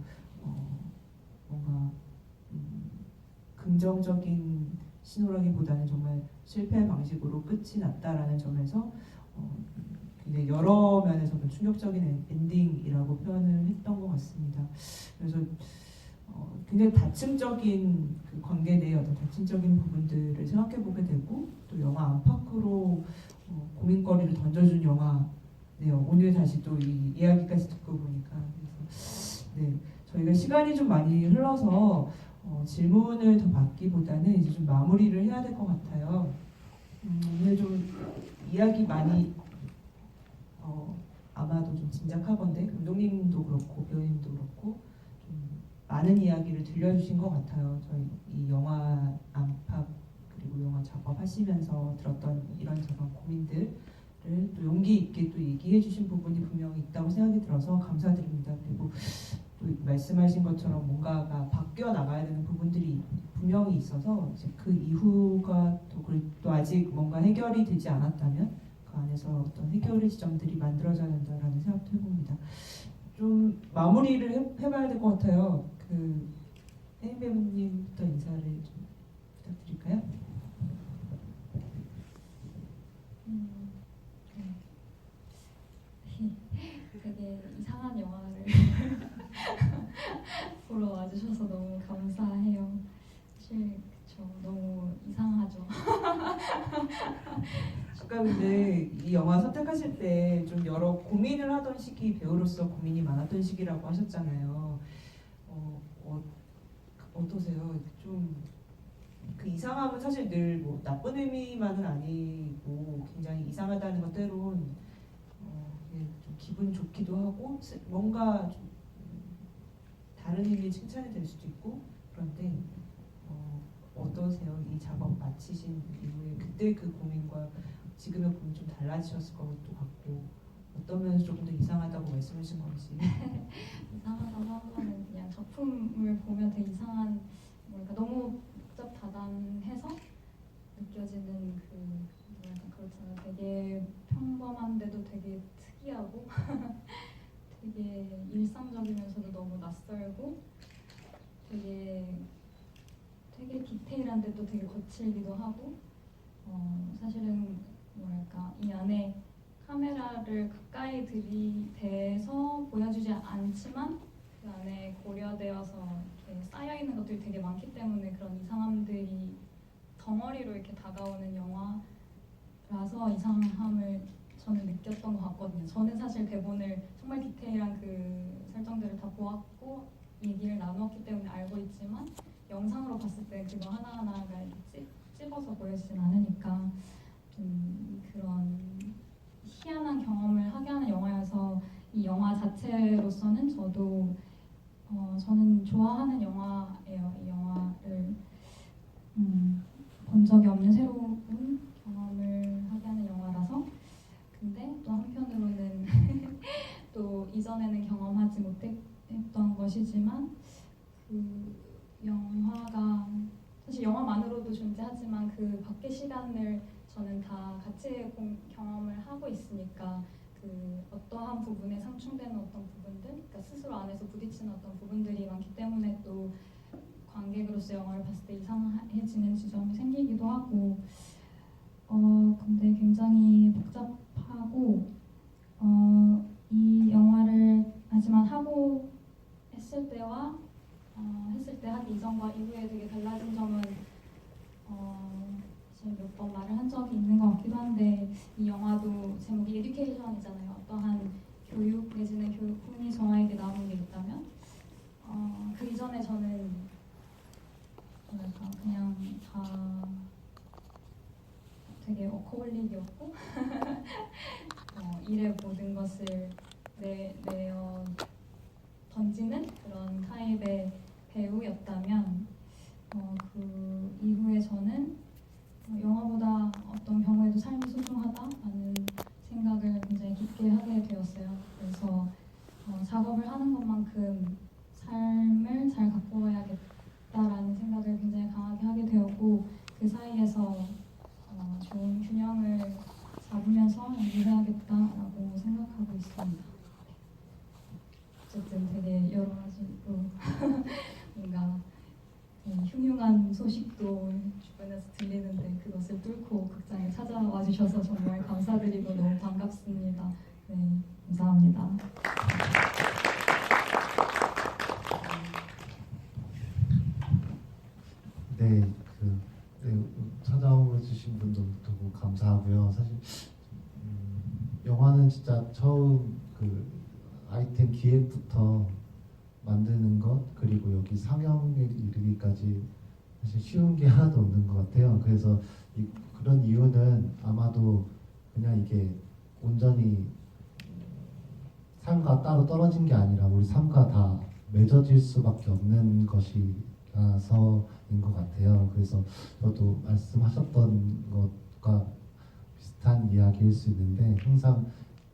뭔가 긍정적인 신호라기보다는 정말 실패 방식으로 끝이 났다라는 점에서 굉장히 여러 면에서 충격적인 엔딩이라고 표현을 했던 것 같습니다. 그래서 굉장히 다층적인 그 관계 내의 어떤 다층적인 부분들을 생각해 보게 되고 또 영화 안팎으로 고민거리를 던져준 영화네요. 오늘 다시 또 이 이야기까지 듣고 보니까 그래서 네 저희가 시간이 좀 많이 흘러서 질문을 더 받기보다는 이제 좀 마무리를 해야 될 것 같아요. 오늘 좀 이야기 많이 아마도 좀 짐작하건대 감독님도 그렇고 배우님도 그렇고 좀 많은 이야기를 들려주신 것 같아요. 저희 이 영화 안팎 그리고 영화 작업하시면서 들었던 이런저런 고민들을 또 용기 있게 또 얘기해 주신 부분이 분명히 있다고 생각이 들어서 감사드립니다. 그리고 또 말씀하신 것처럼 뭔가가 바뀌어 나가야 되는 부분들이 분명히 있어서 이제 그 이후가 또 아직 뭔가 해결이 되지 않았다면 그 안에서 어떤 해결의 지점들이 만들어져야 된다라는 생각도 해봅니다. 좀 마무리를 해봐야 될 것 같아요. 그 혜인 배우님부터 인사를 좀 부탁드릴까요? 되게 이상한 영화를 보러 와주셔서 너무 감사해요. 사실 그쵸 너무 이상하죠. 아까 근데 이 영화 선택하실 때 좀 여러 고민을 하던 시기 배우로서 고민이 많았던 시기라고 하셨잖아요. 어떠세요? 좀 그 이상함은 사실 늘 뭐 나쁜 의미만은 아니고 굉장히 이상하다는 것 때론 좀 기분 좋기도 하고 뭔가 좀 다른 의미의 칭찬이 될 수도 있고 그런데 어떠세요? 이 작업 마치신 이후에 그때 그 고민과 지금의 고민 좀 달라지셨을 것도 같고 어떤 면에서 조금 더 이상하다고 말씀하신 건지. 이상하다고 하면은 그냥 작품을 보면 되게 이상한 뭐랄까 너무 복잡다단해서 느껴지는 그 뭐랄까 그렇잖아요. 되게 평범한데도 되게 특이하고 되게 일상적이면서도 너무 낯설고 되게 디테일한데도 되게 거칠기도 하고 사실은 뭐랄까 이 안에 카메라를 가까이 들이대서 보여주지 않지만 그 안에 고려되어서 이렇게 쌓여있는 것들이 되게 많기 때문에 그런 이상함들이 덩어리로 이렇게 다가오는 영화라서 이상함을 저는 느꼈던 것 같거든요. 저는 사실 대본을 정말 디테일한 그 설정들을 다 보았고 얘기를 나누었기 때문에 알고 있지만 영상으로 봤을 때 그거 하나하나가 찝어서 보여지진 않으니까 좀 그런 희한한 경험을 하게 하는 영화여서 이 영화 자체로서는 저는 좋아하는 영화예요. 이 영화를 본 적이 없는 새로운 경험을 하게 하는 영화라서 근데 또 한편으로는 또 이전에는 경험하지 못했던 것이지만 그 영화가 사실 영화만으로도 존재하지만 그 밖의 시간을 저는 다 같이 경험을 하고 있으니까 그 어떠한 부분에 상충되는 어떤 부분들, 그러니까 스스로 안에서 부딪히는 어떤 부분들이 많기 때문에 또 관객으로서 영화를 봤을 때 이상해지는 지점이 생기기도 하고 근데 굉장히 복잡하고 이 영화를 하지만 하고 했을 때와 했을 때 하기 이전과 이후에 되게 달라진 점은 사실 몇 번 말을 한 적이 있는 것 같기도 한데 이 영화도 제목이 에듀케이션이잖아요. 어떠한 교육 내지는 교육뿐이 저에게 남은 게 있다면 그 이전에 저는 뭐랄까 그냥 다 되게 워커홀릭이었고 일의 모든 것을 내어 던지는 그런 타입의 배우였다면 그 이후에 저는 영화보다 어떤 경우에도 삶이 소중하다라는 생각을 굉장히 깊게 하게 되었어요. 그래서 작업을 하는 것만큼 삶을 잘 갖고 가야겠다라는 생각을 굉장히 강하게 하게 되었고 그 사이에서 좋은 균형을 잡으면서 연기해야겠다라고 생각하고 있습니다. 어쨌든 되게 여러 가지로 뭔가 흉흉한 소식도 주변에서 들리는데 그것을 뚫고 극장에 찾아와 주셔서 정말 감사드리고 너무 반갑습니다. 네, 감사합니다. 네, 찾아와 주신 분도 너무 감사하고요. 사실 영화는 진짜 처음 그 아이템 기획부터 만드는 것 그리고 여기 상영에 이르기까지 사실 쉬운 게 하나도 없는 것 같아요. 그래서 그런 이유는 아마도 그냥 이게 온전히 삶과 따로 떨어진 게 아니라 우리 삶과 다 맺어질 수밖에 없는 것이라서인 것 같아요. 그래서 저도 말씀하셨던 것과 비슷한 이야기일 수 있는데 항상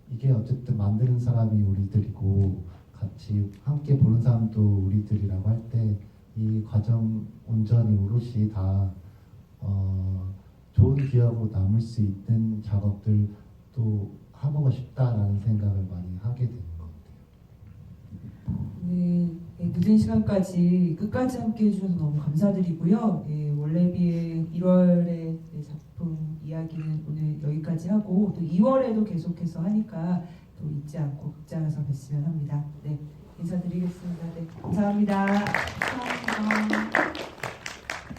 이게 어쨌든 만드는 사람이 우리들이고 같이 함께 보는 사람도 우리들이라고 할 때 이 과정 온전히 오롯이 다 좋은 기억으로 남을 수 있는 작업들도 해보고 싶다라는 생각을 많이 하게 되는 것 같아요. 네, 늦은 시간까지 끝까지 함께 해주셔서 너무 감사드리고요. 원래비의 1월의 작품 이야기는 오늘 여기까지 하고 또 2월에도 계속해서 하니까 또 잊지 않고 극장에서 뵀으면 합니다. 네, 인사드리겠습니다. 네, 감사합니다. 감사합니다.